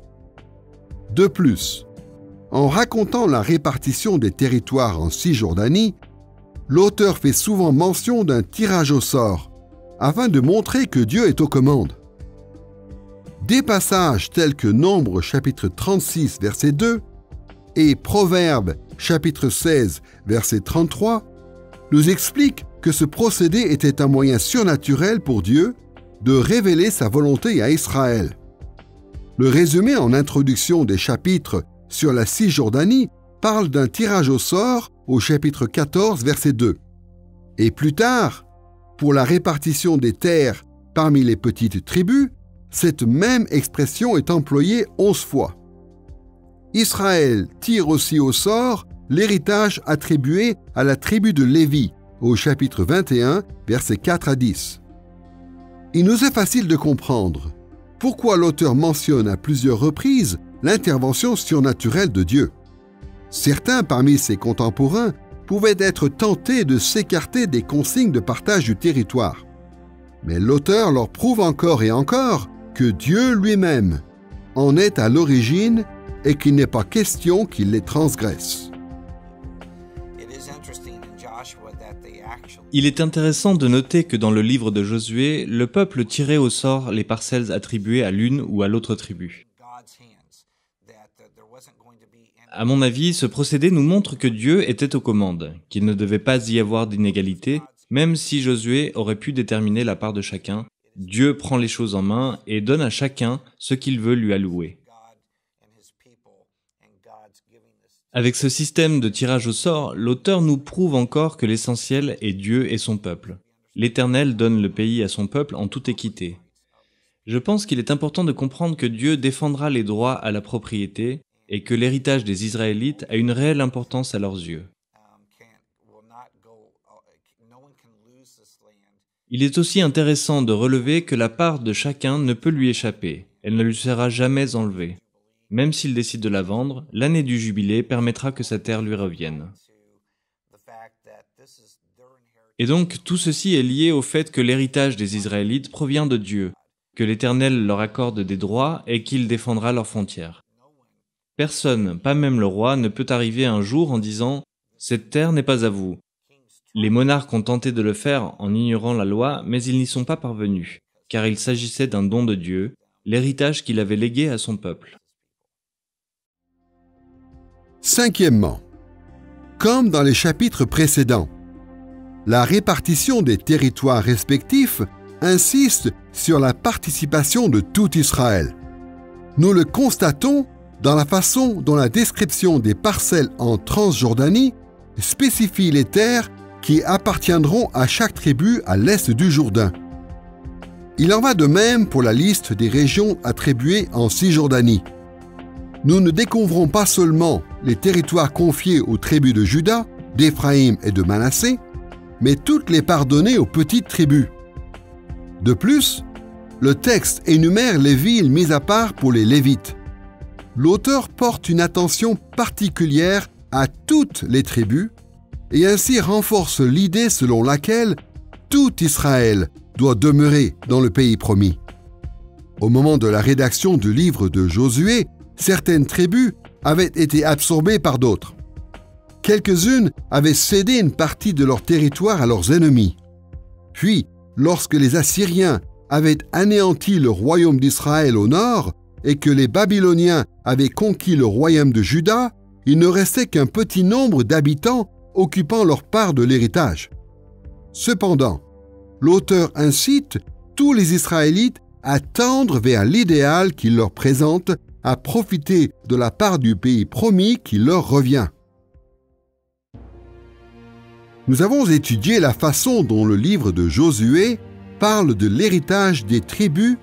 De plus, en racontant la répartition des territoires en Cisjordanie, l'auteur fait souvent mention d'un tirage au sort, afin de montrer que Dieu est aux commandes. Des passages tels que Nombre chapitre 36, verset 2, et Proverbes chapitre 16, verset 33, nous expliquent que ce procédé était un moyen surnaturel pour Dieu de révéler sa volonté à Israël. Le résumé en introduction des chapitres sur la Cisjordanie parle d'un tirage au sort au chapitre 14, verset 2. Et plus tard, pour la répartition des terres parmi les petites tribus, cette même expression est employée 11 fois. Israël tire aussi au sort l'héritage attribué à la tribu de Lévi au chapitre 21, versets 4 à 10. Il nous est facile de comprendre pourquoi l'auteur mentionne à plusieurs reprises l'intervention surnaturelle de Dieu. Certains parmi ses contemporains pouvaient être tentés de s'écarter des consignes de partage du territoire. Mais l'auteur leur prouve encore et encore que Dieu lui-même en est à l'origine et qu'il n'est pas question qu'il les transgresse. Il est intéressant de noter que dans le livre de Josué, le peuple tirait au sort les parcelles attribuées à l'une ou à l'autre tribu. À mon avis, ce procédé nous montre que Dieu était aux commandes, qu'il ne devait pas y avoir d'inégalité, même si Josué aurait pu déterminer la part de chacun. Dieu prend les choses en main et donne à chacun ce qu'il veut lui allouer. Avec ce système de tirage au sort, l'auteur nous prouve encore que l'essentiel est Dieu et son peuple. L'Éternel donne le pays à son peuple en toute équité. Je pense qu'il est important de comprendre que Dieu défendra les droits à la propriété et que l'héritage des Israélites a une réelle importance à leurs yeux. Il est aussi intéressant de relever que la part de chacun ne peut lui échapper, elle ne lui sera jamais enlevée. Même s'il décide de la vendre, l'année du jubilé permettra que sa terre lui revienne. Et donc, tout ceci est lié au fait que l'héritage des Israélites provient de Dieu, que l'Éternel leur accorde des droits et qu'il défendra leurs frontières. Personne, pas même le roi, ne peut arriver un jour en disant « Cette terre n'est pas à vous ». Les monarques ont tenté de le faire en ignorant la loi, mais ils n'y sont pas parvenus, car il s'agissait d'un don de Dieu, l'héritage qu'il avait légué à son peuple. Cinquièmement, comme dans les chapitres précédents, la répartition des territoires respectifs insiste sur la participation de tout Israël. Nous le constatons dans la façon dont la description des parcelles en Transjordanie spécifie les terres qui appartiendront à chaque tribu à l'est du Jourdain. Il en va de même pour la liste des régions attribuées en Cisjordanie. Nous ne découvrons pas seulement les territoires confiés aux tribus de Juda, d'Éphraïm et de Manassé, mais toutes les parts données aux petites tribus. De plus, le texte énumère les villes mises à part pour les Lévites. L'auteur porte une attention particulière à toutes les tribus et ainsi renforce l'idée selon laquelle tout Israël doit demeurer dans le pays promis. Au moment de la rédaction du livre de Josué, certaines tribus avaient été absorbées par d'autres. Quelques-unes avaient cédé une partie de leur territoire à leurs ennemis. Puis, lorsque les Assyriens avaient anéanti le royaume d'Israël au nord et que les Babyloniens avaient conquis le royaume de Juda, il ne restait qu'un petit nombre d'habitants occupant leur part de l'héritage. Cependant, l'auteur incite tous les Israélites à tendre vers l'idéal qu'il leur présente, à profiter de la part du pays promis qui leur revient. Nous avons étudié la façon dont le livre de Josué parle de l'héritage des tribus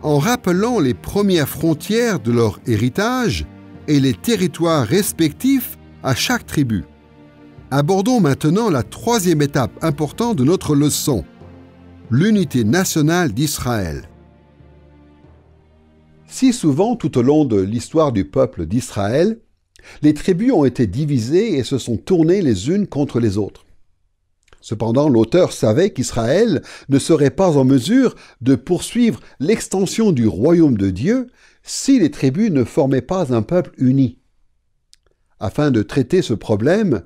en rappelant les premières frontières de leur héritage et les territoires respectifs à chaque tribu. Abordons maintenant la troisième étape importante de notre leçon, l'unité nationale d'Israël. Si souvent tout au long de l'histoire du peuple d'Israël, les tribus ont été divisées et se sont tournées les unes contre les autres. Cependant, l'auteur savait qu'Israël ne serait pas en mesure de poursuivre l'extension du royaume de Dieu si les tribus ne formaient pas un peuple uni. Afin de traiter ce problème,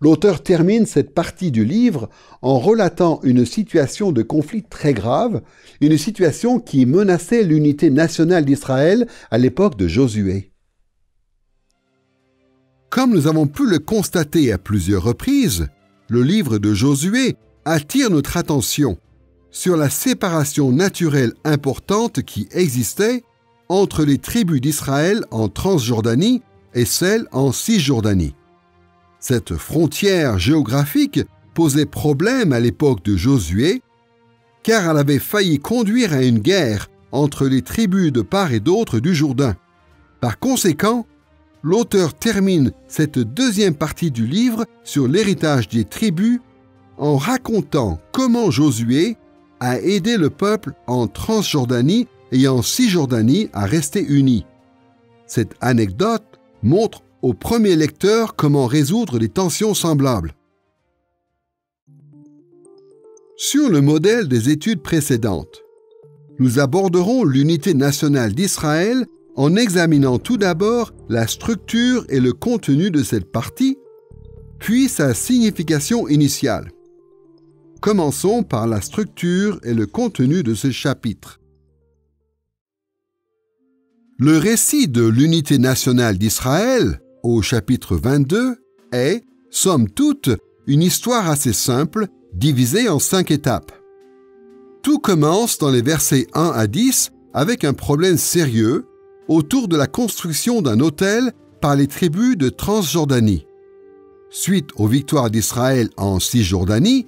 l'auteur termine cette partie du livre en relatant une situation de conflit très grave, une situation qui menaçait l'unité nationale d'Israël à l'époque de Josué. Comme nous avons pu le constater à plusieurs reprises, le livre de Josué attire notre attention sur la séparation naturelle importante qui existait entre les tribus d'Israël en Transjordanie et celles en Cisjordanie. Cette frontière géographique posait problème à l'époque de Josué, car elle avait failli conduire à une guerre entre les tribus de part et d'autre du Jourdain. Par conséquent, l'auteur termine cette deuxième partie du livre sur l'héritage des tribus en racontant comment Josué a aidé le peuple en Transjordanie et en Cisjordanie à rester unis. Cette anecdote montre au premier lecteur comment résoudre des tensions semblables. Sur le modèle des études précédentes, nous aborderons l'unité nationale d'Israël en examinant tout d'abord la structure et le contenu de cette partie, puis sa signification initiale. Commençons par la structure et le contenu de ce chapitre. Le récit de l'unité nationale d'Israël, au chapitre 22, est, somme toute, une histoire assez simple, divisée en 5 étapes. Tout commence dans les versets 1 à 10 avec un problème sérieux autour de la construction d'un autel par les tribus de Transjordanie. Suite aux victoires d'Israël en Cisjordanie,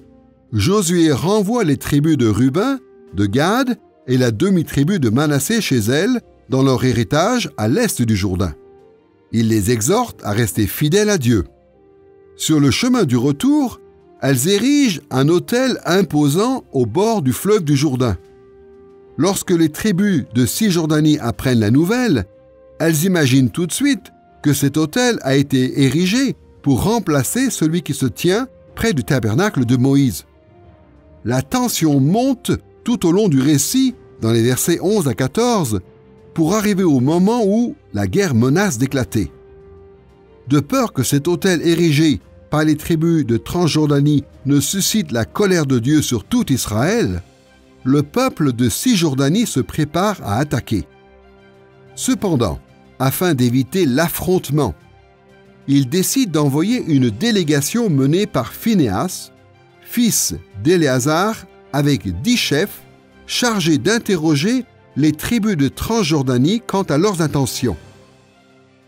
Josué renvoie les tribus de Ruben, de Gad et la demi-tribu de Manassé chez elles dans leur héritage à l'est du Jourdain. Il les exhorte à rester fidèles à Dieu. Sur le chemin du retour, elles érigent un autel imposant au bord du fleuve du Jourdain. Lorsque les tribus de Cisjordanie apprennent la nouvelle, elles imaginent tout de suite que cet autel a été érigé pour remplacer celui qui se tient près du tabernacle de Moïse. La tension monte tout au long du récit, dans les versets 11 à 14, pour arriver au moment où la guerre menace d'éclater. De peur que cet autel érigé par les tribus de Transjordanie ne suscite la colère de Dieu sur tout Israël, le peuple de Cisjordanie se prépare à attaquer. Cependant, afin d'éviter l'affrontement, il décide d'envoyer une délégation menée par Phinéas, fils d'Éléazar, avec 10 chefs, chargés d'interroger les tribus de Transjordanie quant à leurs intentions.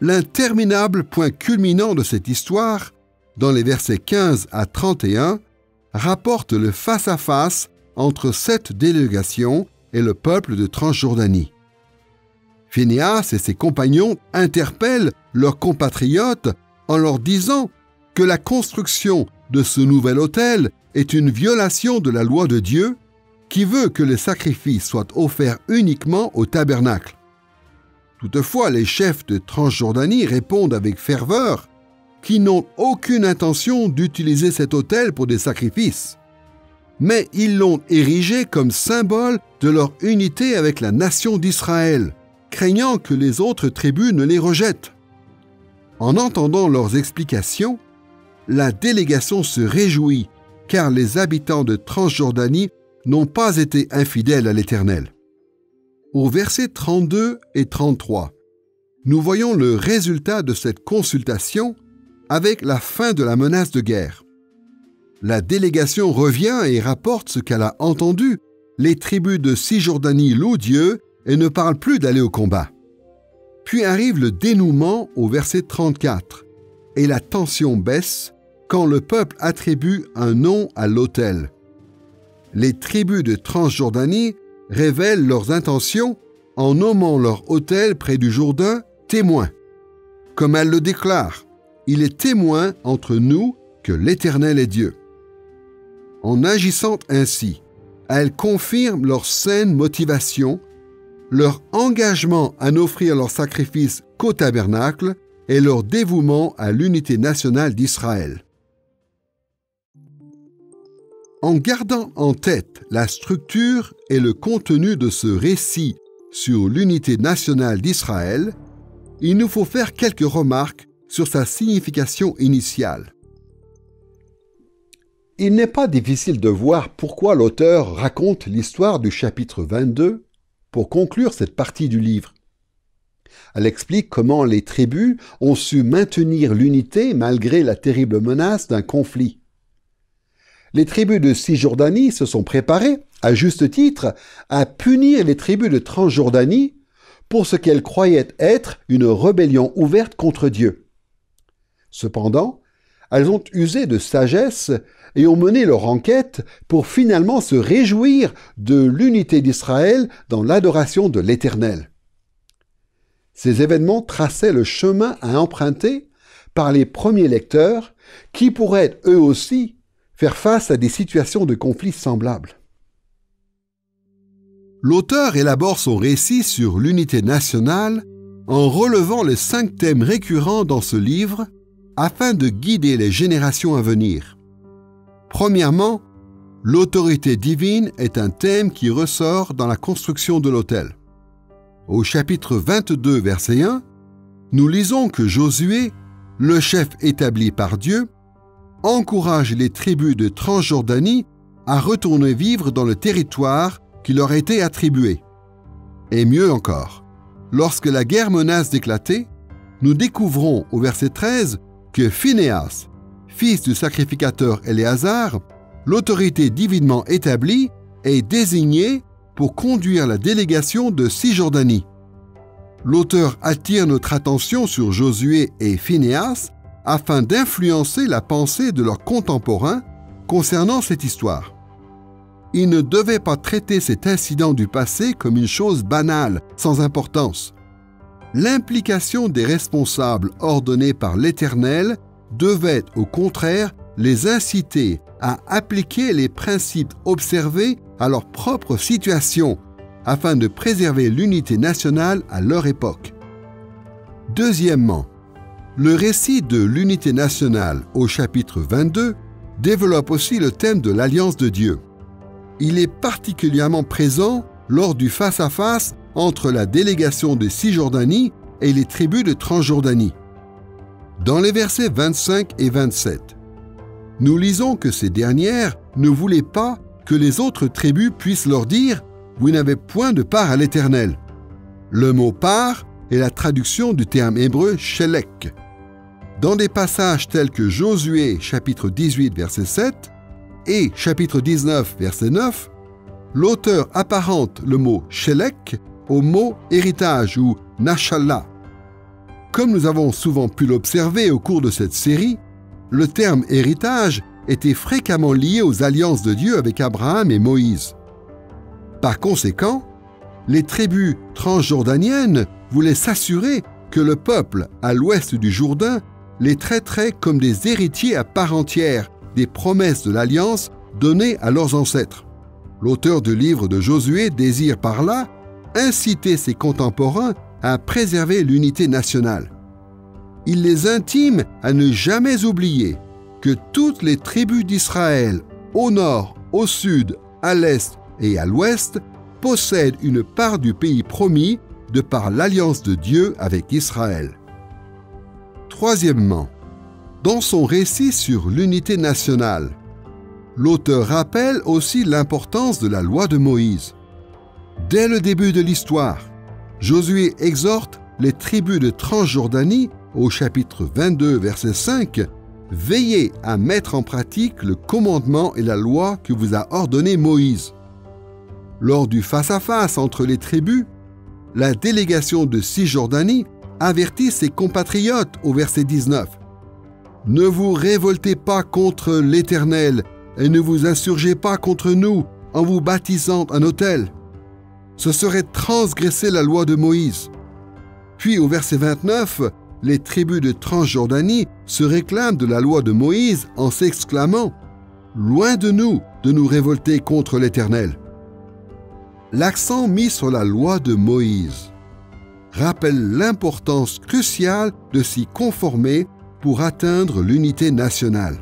L'interminable point culminant de cette histoire, dans les versets 15 à 31, rapporte le face-à-face entre cette délégation et le peuple de Transjordanie. Phinéas et ses compagnons interpellent leurs compatriotes en leur disant que la construction de ce nouvel autel est une violation de la loi de Dieu qui veut que les sacrifices soient offerts uniquement au tabernacle. Toutefois, les chefs de Transjordanie répondent avec ferveur qu'ils n'ont aucune intention d'utiliser cet autel pour des sacrifices. mais ils l'ont érigé comme symbole de leur unité avec la nation d'Israël, craignant que les autres tribus ne les rejettent. En entendant leurs explications, la délégation se réjouit, car les habitants de Transjordanie n'ont pas été infidèles à l'Éternel. Au versets 32 et 33, nous voyons le résultat de cette consultation avec la fin de la menace de guerre. La délégation revient et rapporte ce qu'elle a entendu. Les tribus de Cisjordanie louent Dieu et ne parlent plus d'aller au combat. Puis arrive le dénouement au verset 34, et la tension baisse quand le peuple attribue un nom à l'autel. Les tribus de Transjordanie révèlent leurs intentions en nommant leur autel près du Jourdain témoin. Comme elles le déclarent, il est témoin entre nous que l'Éternel est Dieu. En agissant ainsi, elles confirment leur saine motivation, leur engagement à n'offrir leur sacrifice qu'au tabernacle et leur dévouement à l'unité nationale d'Israël. En gardant en tête la structure et le contenu de ce récit sur l'unité nationale d'Israël, il nous faut faire quelques remarques sur sa signification initiale. Il n'est pas difficile de voir pourquoi l'auteur raconte l'histoire du chapitre 22 pour conclure cette partie du livre. Elle explique comment les tribus ont su maintenir l'unité malgré la terrible menace d'un conflit. Les tribus de Cisjordanie se sont préparées, à juste titre, à punir les tribus de Transjordanie pour ce qu'elles croyaient être une rébellion ouverte contre Dieu. Cependant, elles ont usé de sagesse et ont mené leur enquête pour finalement se réjouir de l'unité d'Israël dans l'adoration de l'Éternel. Ces événements traçaient le chemin à emprunter par les premiers lecteurs qui pourraient eux aussi faire face à des situations de conflits semblables. L'auteur élabore son récit sur l'unité nationale en relevant les 5 thèmes récurrents dans ce livre afin de guider les générations à venir. Premièrement, l'autorité divine est un thème qui ressort dans la construction de l'autel. Au chapitre 22, verset 1, nous lisons que Josué, le chef établi par Dieu, encourage les tribus de Transjordanie à retourner vivre dans le territoire qui leur a été attribué. Et mieux encore, lorsque la guerre menace d'éclater, nous découvrons au verset 13 que Phinéas, fils du sacrificateur Éléazar, l'autorité divinement établie, est désigné pour conduire la délégation de Cisjordanie. L'auteur attire notre attention sur Josué et Phinéas afin d'influencer la pensée de leurs contemporains concernant cette histoire. Ils ne devaient pas traiter cet incident du passé comme une chose banale, sans importance. L'implication des responsables ordonnés par l'Éternel devait, au contraire, les inciter à appliquer les principes observés à leur propre situation, afin de préserver l'unité nationale à leur époque. Deuxièmement, le récit de l'unité nationale au chapitre 22 développe aussi le thème de l'alliance de Dieu. Il est particulièrement présent lors du face-à-face entre la délégation de Cisjordanie et les tribus de Transjordanie. Dans les versets 25 et 27, nous lisons que ces dernières ne voulaient pas que les autres tribus puissent leur dire « Vous n'avez point de part à l'Éternel ». Le mot « part » est la traduction du terme hébreu « shelek ». Dans des passages tels que Josué chapitre 18 verset 7 et chapitre 19 verset 9, l'auteur apparente le mot « shelek » au mot « héritage » ou « nashallah ». Comme nous avons souvent pu l'observer au cours de cette série, le terme « héritage » était fréquemment lié aux alliances de Dieu avec Abraham et Moïse. Par conséquent, les tribus transjordaniennes voulaient s'assurer que le peuple à l'ouest du Jourdain les traiterait comme des héritiers à part entière des promesses de l'alliance données à leurs ancêtres. L'auteur du livre de Josué désire par là inciter ses contemporains à préserver l'unité nationale. Il les intime à ne jamais oublier que toutes les tribus d'Israël, au nord au sud, à l'est et à l'ouest, possèdent une part du pays promis de par l'alliance de Dieu avec Israël. Troisièmement, dans son récit sur l'unité nationale, l'auteur rappelle aussi l'importance de la loi de Moïse. Dès le début de l'histoire, Josué exhorte les tribus de Transjordanie, au chapitre 22, verset 5, « Veillez à mettre en pratique le commandement et la loi que vous a ordonné Moïse. » Lors du face-à-face entre les tribus, la délégation de Cisjordanie avertit ses compatriotes au verset 19. « Ne vous révoltez pas contre l'Éternel et ne vous insurgez pas contre nous en vous bâtissant un autel. Ce serait transgresser la loi de Moïse. » Puis au verset 29, les tribus de Transjordanie se réclament de la loi de Moïse en s'exclamant « Loin de nous révolter contre l'Éternel ». L'accent mis sur la loi de Moïse rappelle l'importance cruciale de s'y conformer pour atteindre l'unité nationale.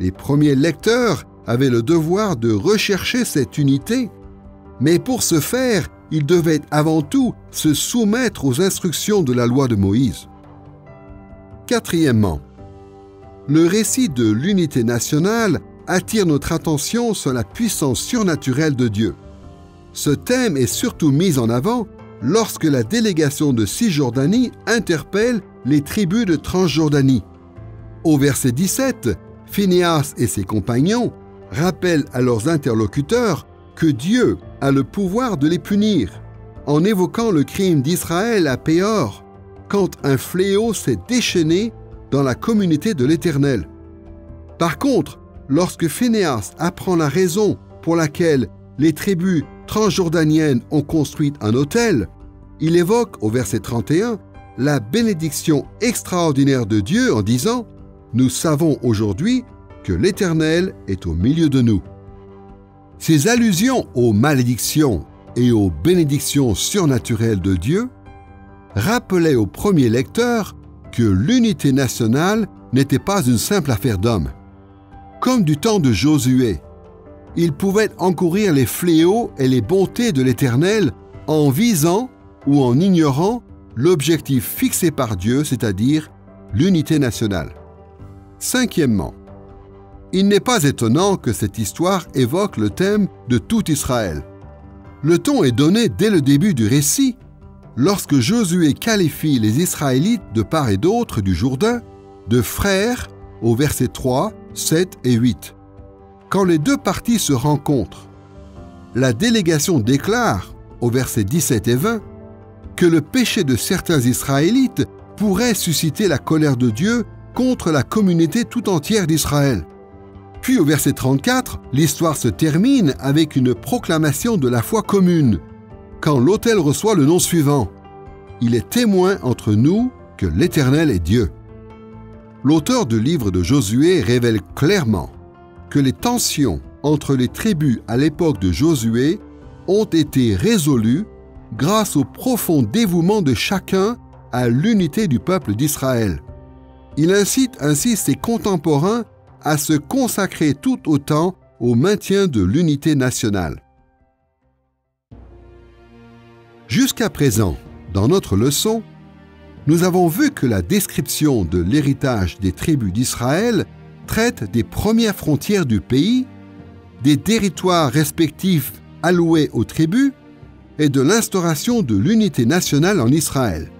Les premiers lecteurs avaient le devoir de rechercher cette unité, mais pour ce faire, ils devaient avant tout se soumettre aux instructions de la loi de Moïse. Quatrièmement, le récit de l'unité nationale attire notre attention sur la puissance surnaturelle de Dieu. Ce thème est surtout mis en avant lorsque la délégation de Cisjordanie interpelle les tribus de Transjordanie. Au verset 17, Phinéas et ses compagnons rappellent à leurs interlocuteurs que Dieu a le pouvoir de les punir, en évoquant le crime d'Israël à Péor, quand un fléau s'est déchaîné dans la communauté de l'Éternel. Par contre, lorsque Phinéas apprend la raison pour laquelle les tribus transjordaniennes ont construit un autel, il évoque au verset 31 la bénédiction extraordinaire de Dieu en disant « Nous savons aujourd'hui que l'Éternel est au milieu de nous ». Ces allusions aux malédictions et aux bénédictions surnaturelles de Dieu rappelaient aux premiers lecteurs que l'unité nationale n'était pas une simple affaire d'hommes. Comme du temps de Josué, ils pouvaient encourir les fléaux et les bontés de l'Éternel en visant ou en ignorant l'objectif fixé par Dieu, c'est-à-dire l'unité nationale. Cinquièmement, il n'est pas étonnant que cette histoire évoque le thème de tout Israël. Le ton est donné dès le début du récit, lorsque Josué qualifie les Israélites de part et d'autre du Jourdain de frères au verset 3, 7 et 8. Quand les deux parties se rencontrent, la délégation déclare au verset 17 et 20 que le péché de certains Israélites pourrait susciter la colère de Dieu contre la communauté tout entière d'Israël. Puis au verset 34, l'histoire se termine avec une proclamation de la foi commune, quand l'autel reçoit le nom suivant « Il est témoin entre nous que l'Éternel est Dieu ». L'auteur du livre de Josué révèle clairement que les tensions entre les tribus à l'époque de Josué ont été résolues grâce au profond dévouement de chacun à l'unité du peuple d'Israël. Il incite ainsi ses contemporains à se consacrer tout autant au maintien de l'unité nationale. Jusqu'à présent, dans notre leçon, nous avons vu que la description de l'héritage des tribus d'Israël traite des premières frontières du pays, des territoires respectifs alloués aux tribus et de l'instauration de l'unité nationale en Israël.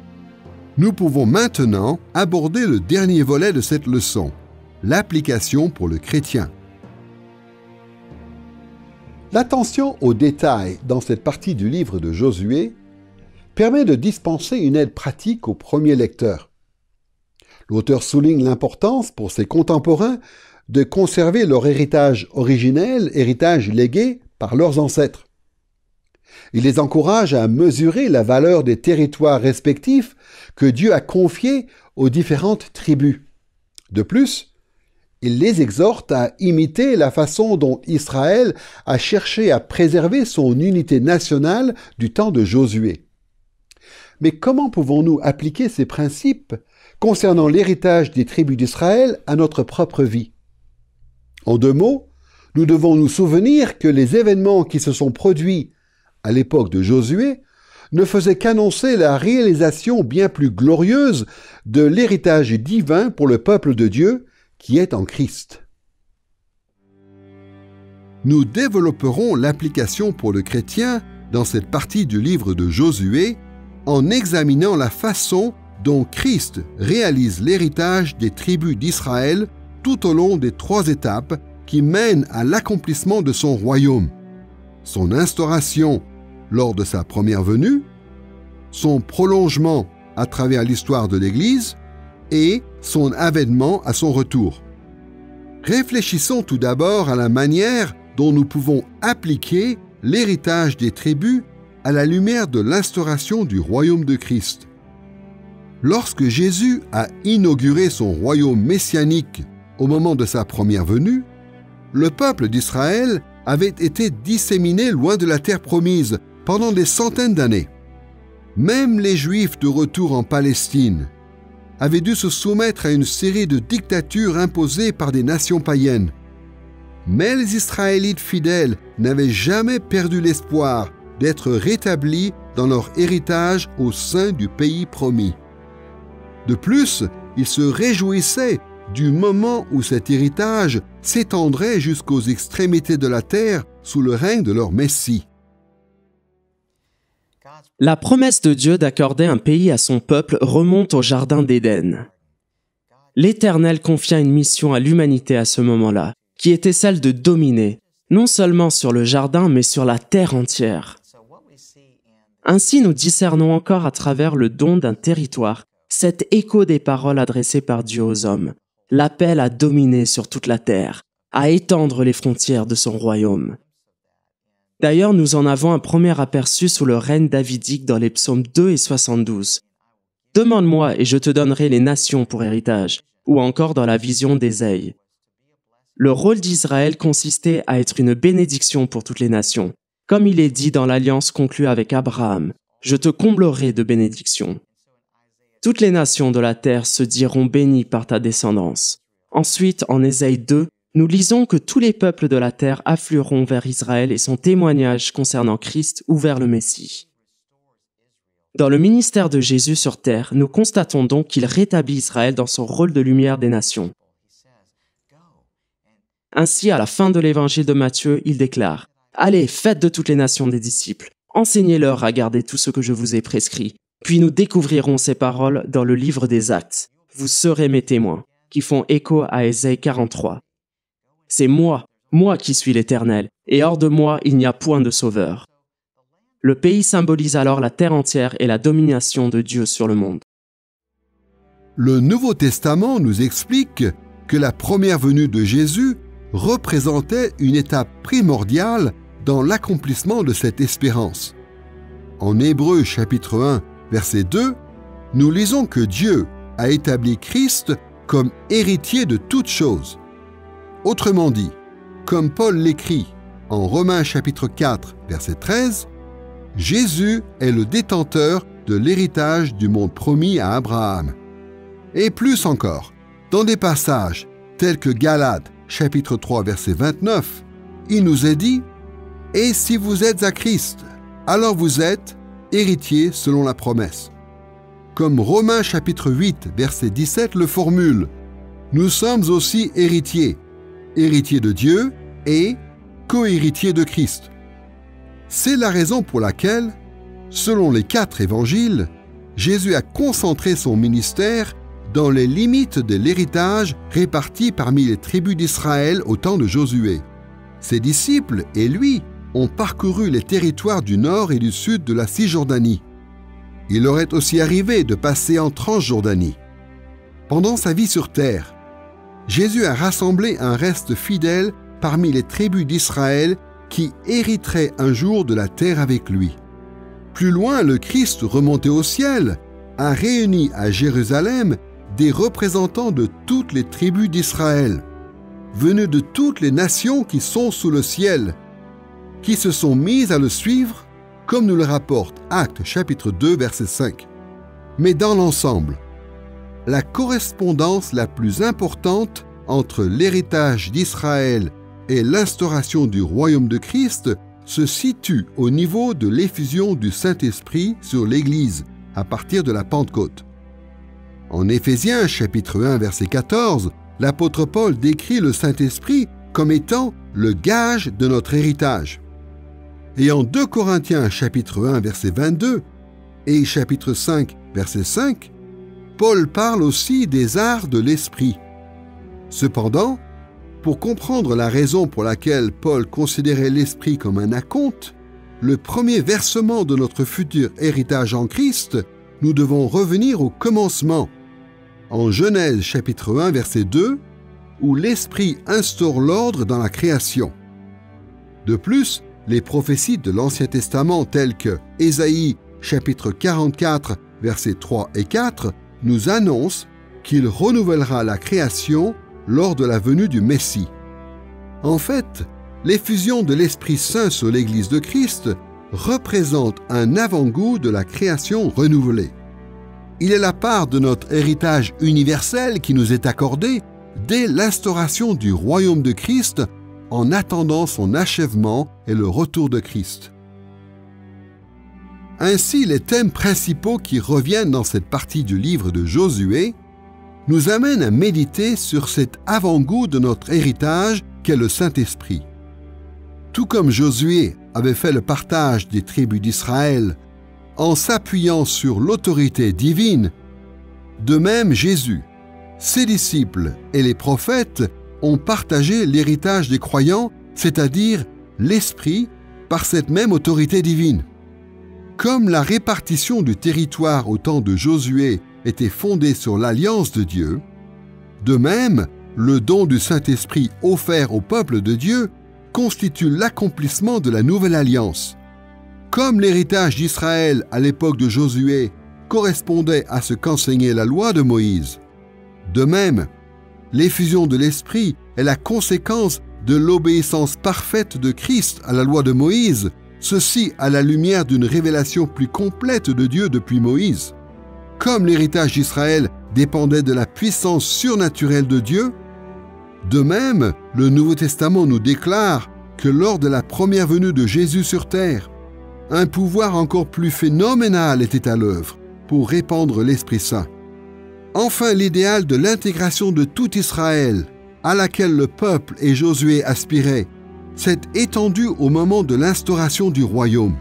Nous pouvons maintenant aborder le dernier volet de cette leçon, l'application pour le chrétien. L'attention aux détails dans cette partie du livre de Josué permet de dispenser une aide pratique aux premiers lecteurs. L'auteur souligne l'importance pour ses contemporains de conserver leur héritage originel, héritage légué par leurs ancêtres. Il les encourage à mesurer la valeur des territoires respectifs que Dieu a confiés aux différentes tribus. De plus, il les exhorte à imiter la façon dont Israël a cherché à préserver son unité nationale du temps de Josué. Mais comment pouvons-nous appliquer ces principes concernant l'héritage des tribus d'Israël à notre propre vie? En deux mots, nous devons nous souvenir que les événements qui se sont produits à l'époque de Josué ne faisaient qu'annoncer la réalisation bien plus glorieuse de l'héritage divin pour le peuple de Dieu qui est en Christ. Nous développerons l'application pour le chrétien dans cette partie du livre de Josué en examinant la façon dont Christ réalise l'héritage des tribus d'Israël tout au long des 3 étapes qui mènent à l'accomplissement de son royaume. Son instauration lors de sa première venue, son prolongement à travers l'histoire de l'Église et son avènement à son retour. Réfléchissons tout d'abord à la manière dont nous pouvons appliquer l'héritage des tribus à la lumière de l'instauration du royaume de Christ. Lorsque Jésus a inauguré son royaume messianique au moment de sa première venue, le peuple d'Israël avait été disséminé loin de la terre promise pendant des centaines d'années. Même les Juifs de retour en Palestine avaient dû se soumettre à une série de dictatures imposées par des nations païennes. Mais les Israélites fidèles n'avaient jamais perdu l'espoir d'être rétablis dans leur héritage au sein du pays promis. De plus, ils se réjouissaient du moment où cet héritage s'étendrait jusqu'aux extrémités de la terre sous le règne de leur Messie. La promesse de Dieu d'accorder un pays à son peuple remonte au Jardin d'Éden. L'Éternel confia une mission à l'humanité à ce moment-là, qui était celle de dominer, non seulement sur le jardin, mais sur la terre entière. Ainsi, nous discernons encore à travers le don d'un territoire cet écho des paroles adressées par Dieu aux hommes, l'appel à dominer sur toute la terre, à étendre les frontières de son royaume. D'ailleurs, nous en avons un premier aperçu sous le règne davidique dans les psaumes 2 et 72. « Demande-moi et je te donnerai les nations pour héritage » ou encore dans la vision d'Ésaïe. Le rôle d'Israël consistait à être une bénédiction pour toutes les nations, comme il est dit dans l'alliance conclue avec Abraham, « Je te comblerai de bénédictions ». Toutes les nations de la terre se diront bénies par ta descendance. Ensuite, en Ésaïe 2, nous lisons que tous les peuples de la terre afflueront vers Israël et son témoignage concernant Christ ou vers le Messie. Dans le ministère de Jésus sur terre, nous constatons donc qu'il rétablit Israël dans son rôle de lumière des nations. Ainsi, à la fin de l'évangile de Matthieu, il déclare « Allez, faites de toutes les nations des disciples, enseignez-leur à garder tout ce que je vous ai prescrit. Puis nous découvrirons ces paroles dans le livre des Actes. Vous serez mes témoins, qui font écho à Ésaïe 43. C'est moi qui suis l'Éternel, et hors de moi il n'y a point de sauveur. » Le pays symbolise alors la terre entière et la domination de Dieu sur le monde. Le Nouveau Testament nous explique que la première venue de Jésus représentait une étape primordiale dans l'accomplissement de cette espérance. En Hébreux chapitre 1, verset 2, nous lisons que Dieu a établi Christ comme héritier de toutes choses. Autrement dit, comme Paul l'écrit en Romains chapitre 4, verset 13, Jésus est le détenteur de l'héritage du monde promis à Abraham. Et plus encore, dans des passages tels que Galates chapitre 3, verset 29, il nous est dit « Et si vous êtes à Christ, alors vous êtes héritiers selon la promesse. » Comme Romains chapitre 8, verset 17 le formule, nous sommes aussi héritiers, héritiers de Dieu et co-héritiers de Christ. C'est la raison pour laquelle, selon les 4 évangiles, Jésus a concentré son ministère dans les limites de l'héritage réparti parmi les tribus d'Israël au temps de Josué. Ses disciples et lui ont parcouru les territoires du nord et du sud de la Cisjordanie. Il leur est aussi arrivé de passer en Transjordanie. Pendant sa vie sur terre, Jésus a rassemblé un reste fidèle parmi les tribus d'Israël qui hériteraient un jour de la terre avec lui. Plus loin, le Christ, remonté au ciel, a réuni à Jérusalem des représentants de toutes les tribus d'Israël, venus de toutes les nations qui sont sous le ciel, qui se sont mises à le suivre, comme nous le rapporte Actes chapitre 2, verset 5. Mais dans l'ensemble, la correspondance la plus importante entre l'héritage d'Israël et l'instauration du royaume de Christ se situent au niveau de l'effusion du Saint-Esprit sur l'Église à partir de la Pentecôte. En Éphésiens chapitre 1 verset 14, l'apôtre Paul décrit le Saint-Esprit comme étant le gage de notre héritage. Et en 2 Corinthiens chapitre 1 verset 22 et chapitre 5 verset 5, Paul parle aussi des arts de l'esprit. Cependant, pour comprendre la raison pour laquelle Paul considérait l'esprit comme un acompte, le premier versement de notre futur héritage en Christ, nous devons revenir au commencement, en Genèse chapitre 1 verset 2, où l'esprit instaure l'ordre dans la création. De plus, les prophéties de l'Ancien Testament telles que Ésaïe chapitre 44 versets 3 et 4 nous annoncent qu'il renouvellera la création lors de la venue du Messie. En fait, l'effusion de l'Esprit Saint sur l'Église de Christ représente un avant-goût de la création renouvelée. Il est la part de notre héritage universel qui nous est accordé dès l'instauration du royaume de Christ en attendant son achèvement et le retour de Christ. Ainsi, les thèmes principaux qui reviennent dans cette partie du livre de Josué nous amènent à méditer sur cet avant-goût de notre héritage qu'est le Saint-Esprit. Tout comme Josué avait fait le partage des tribus d'Israël en s'appuyant sur l'autorité divine, de même Jésus, ses disciples et les prophètes ont partagé l'héritage des croyants, c'est-à-dire l'Esprit, par cette même autorité divine. Comme la répartition du territoire au temps de Josué était fondée sur l'alliance de Dieu, de même, le don du Saint-Esprit offert au peuple de Dieu constitue l'accomplissement de la nouvelle alliance. Comme l'héritage d'Israël à l'époque de Josué correspondait à ce qu'enseignait la loi de Moïse, de même, l'effusion de l'Esprit est la conséquence de l'obéissance parfaite de Christ à la loi de Moïse, ceci à la lumière d'une révélation plus complète de Dieu depuis Moïse. Comme l'héritage d'Israël dépendait de la puissance surnaturelle de Dieu, de même, le Nouveau Testament nous déclare que lors de la première venue de Jésus sur terre, un pouvoir encore plus phénoménal était à l'œuvre pour répandre l'Esprit Saint. Enfin, l'idéal de l'intégration de tout Israël, à laquelle le peuple et Josué aspiraient, s'est étendu au moment de l'instauration du royaume.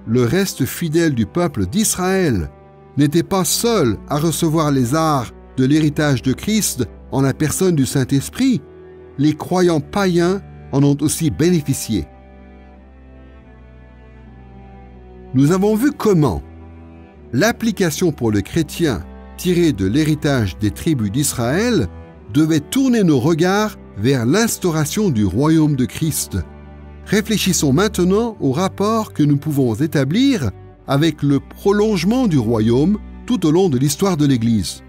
Le reste fidèle du peuple d'Israël n'était pas seul à recevoir les arts de l'héritage de Christ en la personne du Saint-Esprit, les croyants païens en ont aussi bénéficié. Nous avons vu comment l'application pour le chrétien tirée de l'héritage des tribus d'Israël devait tourner nos regards vers l'instauration du royaume de Christ. Réfléchissons maintenant au rapport que nous pouvons établir avec le prolongement du royaume tout au long de l'histoire de l'Église.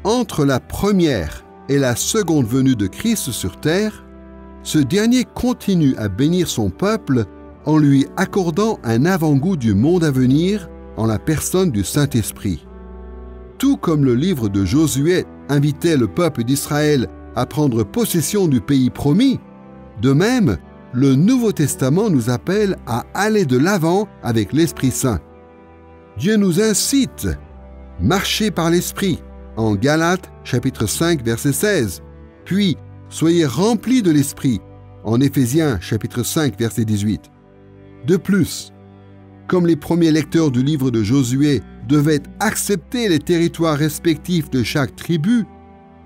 Entre la première et la seconde venue de Christ sur terre, ce dernier continue à bénir son peuple en lui accordant un avant-goût du monde à venir en la personne du Saint-Esprit. Tout comme le livre de Josué invitait le peuple d'Israël à prendre possession du pays promis, de même, le Nouveau Testament nous appelle à aller de l'avant avec l'Esprit Saint. Dieu nous incite, marchez par l'Esprit, en Galates chapitre 5 verset 16, puis soyez remplis de l'Esprit, en Éphésiens chapitre 5 verset 18. De plus, comme les premiers lecteurs du livre de Josué devaient accepter les territoires respectifs de chaque tribu,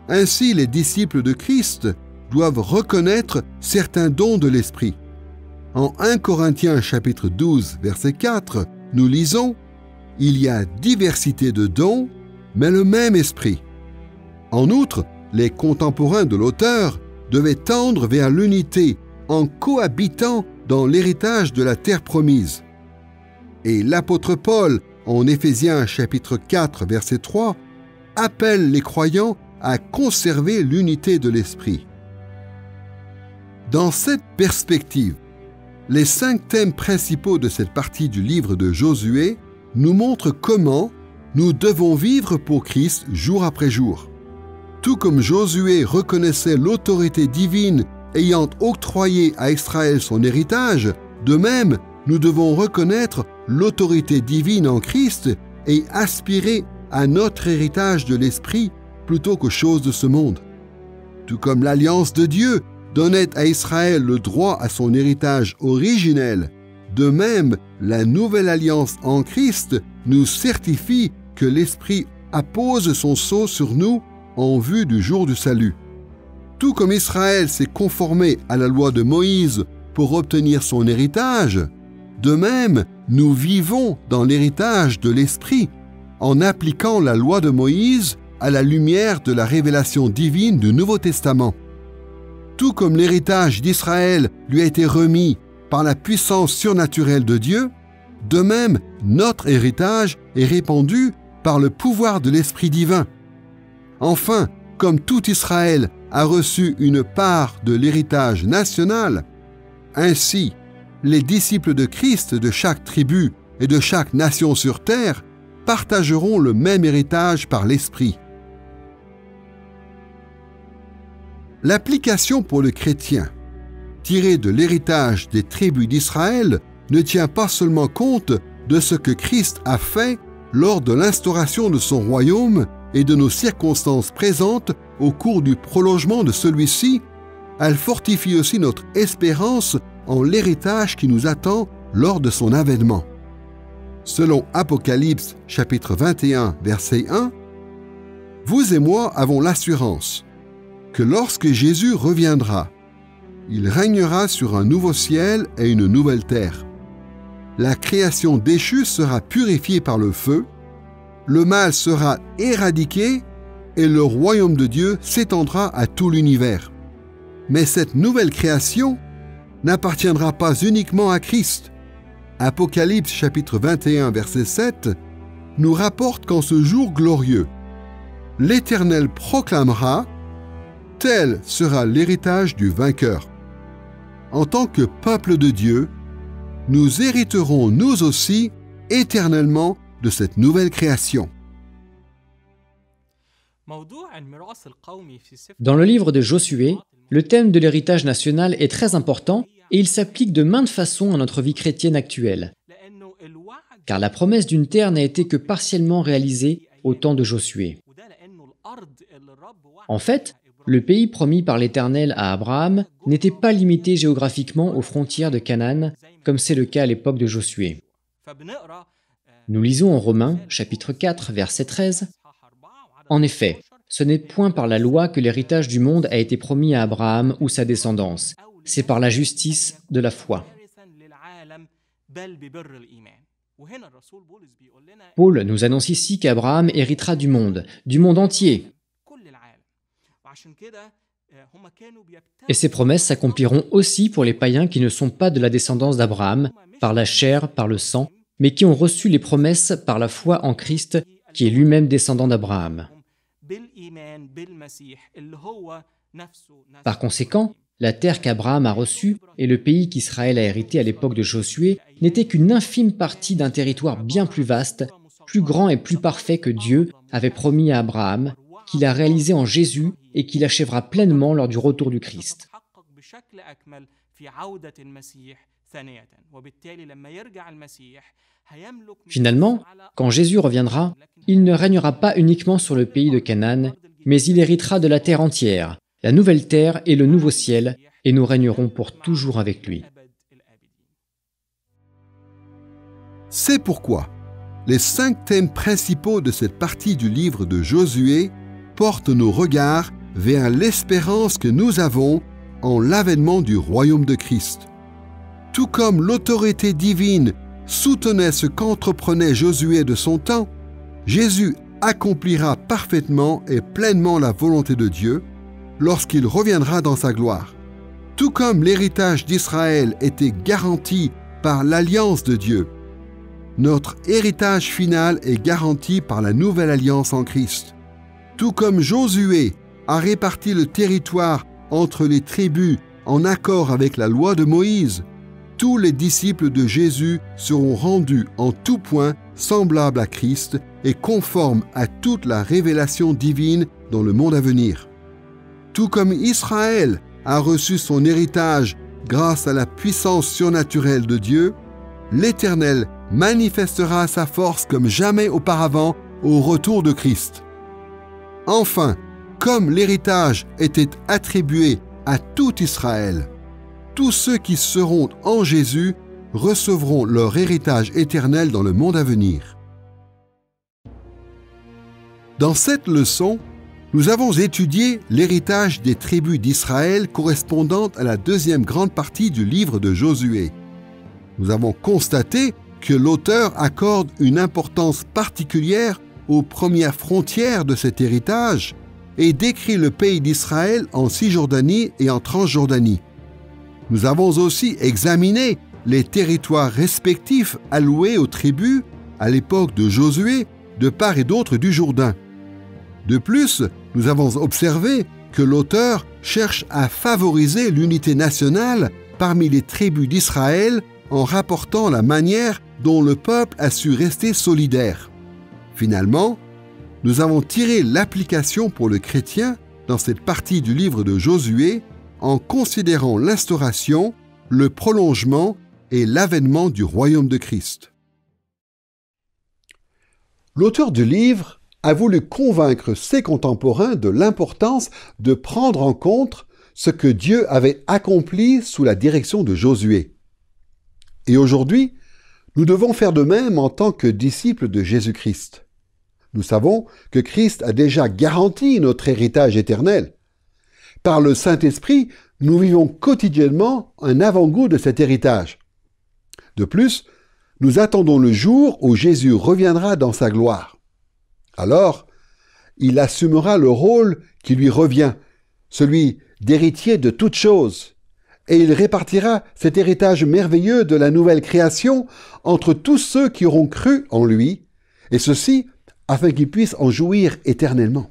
ainsi les disciples de Christ doivent reconnaître certains dons de l'Esprit. En 1 Corinthiens chapitre 12 verset 4, nous lisons « Il y a diversité de dons, mais le même Esprit ». En outre, les contemporains de l'auteur devaient tendre vers l'unité en cohabitant dans l'héritage de la terre promise. Et l'apôtre Paul, en Éphésiens chapitre 4 verset 3, appelle les croyants à conserver l'unité de l'Esprit. Dans cette perspective, les 5 thèmes principaux de cette partie du livre de Josué nous montrent comment nous devons vivre pour Christ jour après jour. Tout comme Josué reconnaissait l'autorité divine ayant octroyé à Israël son héritage, de même, nous devons reconnaître l'autorité divine en Christ et aspirer à notre héritage de l'Esprit plutôt qu'aux choses de ce monde. Tout comme l'alliance de Dieu donnait à Israël le droit à son héritage originel, de même, la nouvelle alliance en Christ nous certifie que l'Esprit appose son sceau sur nous en vue du jour du salut. Tout comme Israël s'est conformé à la loi de Moïse pour obtenir son héritage, de même, nous vivons dans l'héritage de l'Esprit en appliquant la loi de Moïse à la lumière de la révélation divine du Nouveau Testament. Tout comme l'héritage d'Israël lui a été remis par la puissance surnaturelle de Dieu, de même, notre héritage est répandu par le pouvoir de l'Esprit divin. Enfin, comme tout Israël a reçu une part de l'héritage national, ainsi, les disciples de Christ de chaque tribu et de chaque nation sur terre partageront le même héritage par l'Esprit. L'application pour le chrétien, tirée de l'héritage des tribus d'Israël, ne tient pas seulement compte de ce que Christ a fait lors de l'instauration de son royaume et de nos circonstances présentes au cours du prolongement de celui-ci, elle fortifie aussi notre espérance en l'héritage qui nous attend lors de son avènement. Selon Apocalypse chapitre 21, verset 1, « Vous et moi avons l'assurance que lorsque Jésus reviendra, il régnera sur un nouveau ciel et une nouvelle terre. La création déchue sera purifiée par le feu, le mal sera éradiqué et le royaume de Dieu s'étendra à tout l'univers. Mais cette nouvelle création n'appartiendra pas uniquement à Christ. Apocalypse chapitre 21, verset 7 nous rapporte qu'en ce jour glorieux, l'Éternel proclamera « Tel sera l'héritage du vainqueur ». En tant que peuple de Dieu, nous hériterons nous aussi éternellement de cette nouvelle création. Dans le livre de Josué, le thème de l'héritage national est très important et il s'applique de maintes façons à notre vie chrétienne actuelle. Car la promesse d'une terre n'a été que partiellement réalisée au temps de Josué. En fait, le pays promis par l'Éternel à Abraham n'était pas limité géographiquement aux frontières de Canaan, comme c'est le cas à l'époque de Josué. Nous lisons en Romains, chapitre 4, verset 13, « En effet, ce n'est point par la loi que l'héritage du monde a été promis à Abraham ou sa descendance, c'est par la justice de la foi. » Paul nous annonce ici qu'Abraham héritera du monde entier. Et ces promesses s'accompliront aussi pour les païens qui ne sont pas de la descendance d'Abraham, par la chair, par le sang, mais qui ont reçu les promesses par la foi en Christ, qui est lui-même descendant d'Abraham. Par conséquent, la terre qu'Abraham a reçue et le pays qu'Israël a hérité à l'époque de Josué n'étaient qu'une infime partie d'un territoire bien plus vaste, plus grand et plus parfait que Dieu avait promis à Abraham, qu'il a réalisé en Jésus et qu'il achèvera pleinement lors du retour du Christ. Finalement, quand Jésus reviendra, il ne régnera pas uniquement sur le pays de Canaan, mais il héritera de la terre entière, la nouvelle terre et le nouveau ciel, et nous régnerons pour toujours avec lui. C'est pourquoi les 5 thèmes principaux de cette partie du livre de Josué portent nos regards vers l'espérance que nous avons en l'avènement du royaume de Christ. Tout comme l'autorité divine soutenait ce qu'entreprenait Josué de son temps, Jésus accomplira parfaitement et pleinement la volonté de Dieu lorsqu'il reviendra dans sa gloire. Tout comme l'héritage d'Israël était garanti par l'alliance de Dieu, notre héritage final est garanti par la nouvelle alliance en Christ. Tout comme Josué a réparti le territoire entre les tribus en accord avec la loi de Moïse, tous les disciples de Jésus seront rendus en tout point semblables à Christ et conformes à toute la révélation divine dans le monde à venir. Tout comme Israël a reçu son héritage grâce à la puissance surnaturelle de Dieu, l'Éternel manifestera sa force comme jamais auparavant au retour de Christ. Enfin, comme l'héritage était attribué à tout Israël, tous ceux qui seront en Jésus recevront leur héritage éternel dans le monde à venir. Dans cette leçon, nous avons étudié l'héritage des tribus d'Israël correspondant à la deuxième grande partie du livre de Josué. Nous avons constaté que l'auteur accorde une importance particulière aux premières frontières de cet héritage et décrit le pays d'Israël en Cisjordanie et en Transjordanie. Nous avons aussi examiné les territoires respectifs alloués aux tribus à l'époque de Josué de part et d'autre du Jourdain. De plus, nous avons observé que l'auteur cherche à favoriser l'unité nationale parmi les tribus d'Israël en rapportant la manière dont le peuple a su rester solidaire. Finalement, nous avons tiré l'application pour le chrétien dans cette partie du livre de Josué en considérant l'instauration, le prolongement et l'avènement du royaume de Christ. L'auteur du livre a voulu convaincre ses contemporains de l'importance de prendre en compte ce que Dieu avait accompli sous la direction de Josué. Et aujourd'hui, nous devons faire de même en tant que disciples de Jésus-Christ. Nous savons que Christ a déjà garanti notre héritage éternel. Par le Saint-Esprit, nous vivons quotidiennement un avant-goût de cet héritage. De plus, nous attendons le jour où Jésus reviendra dans sa gloire. Alors, il assumera le rôle qui lui revient, celui d'héritier de toutes choses, et il répartira cet héritage merveilleux de la nouvelle création entre tous ceux qui auront cru en lui, et ceci afin qu'ils puissent en jouir éternellement.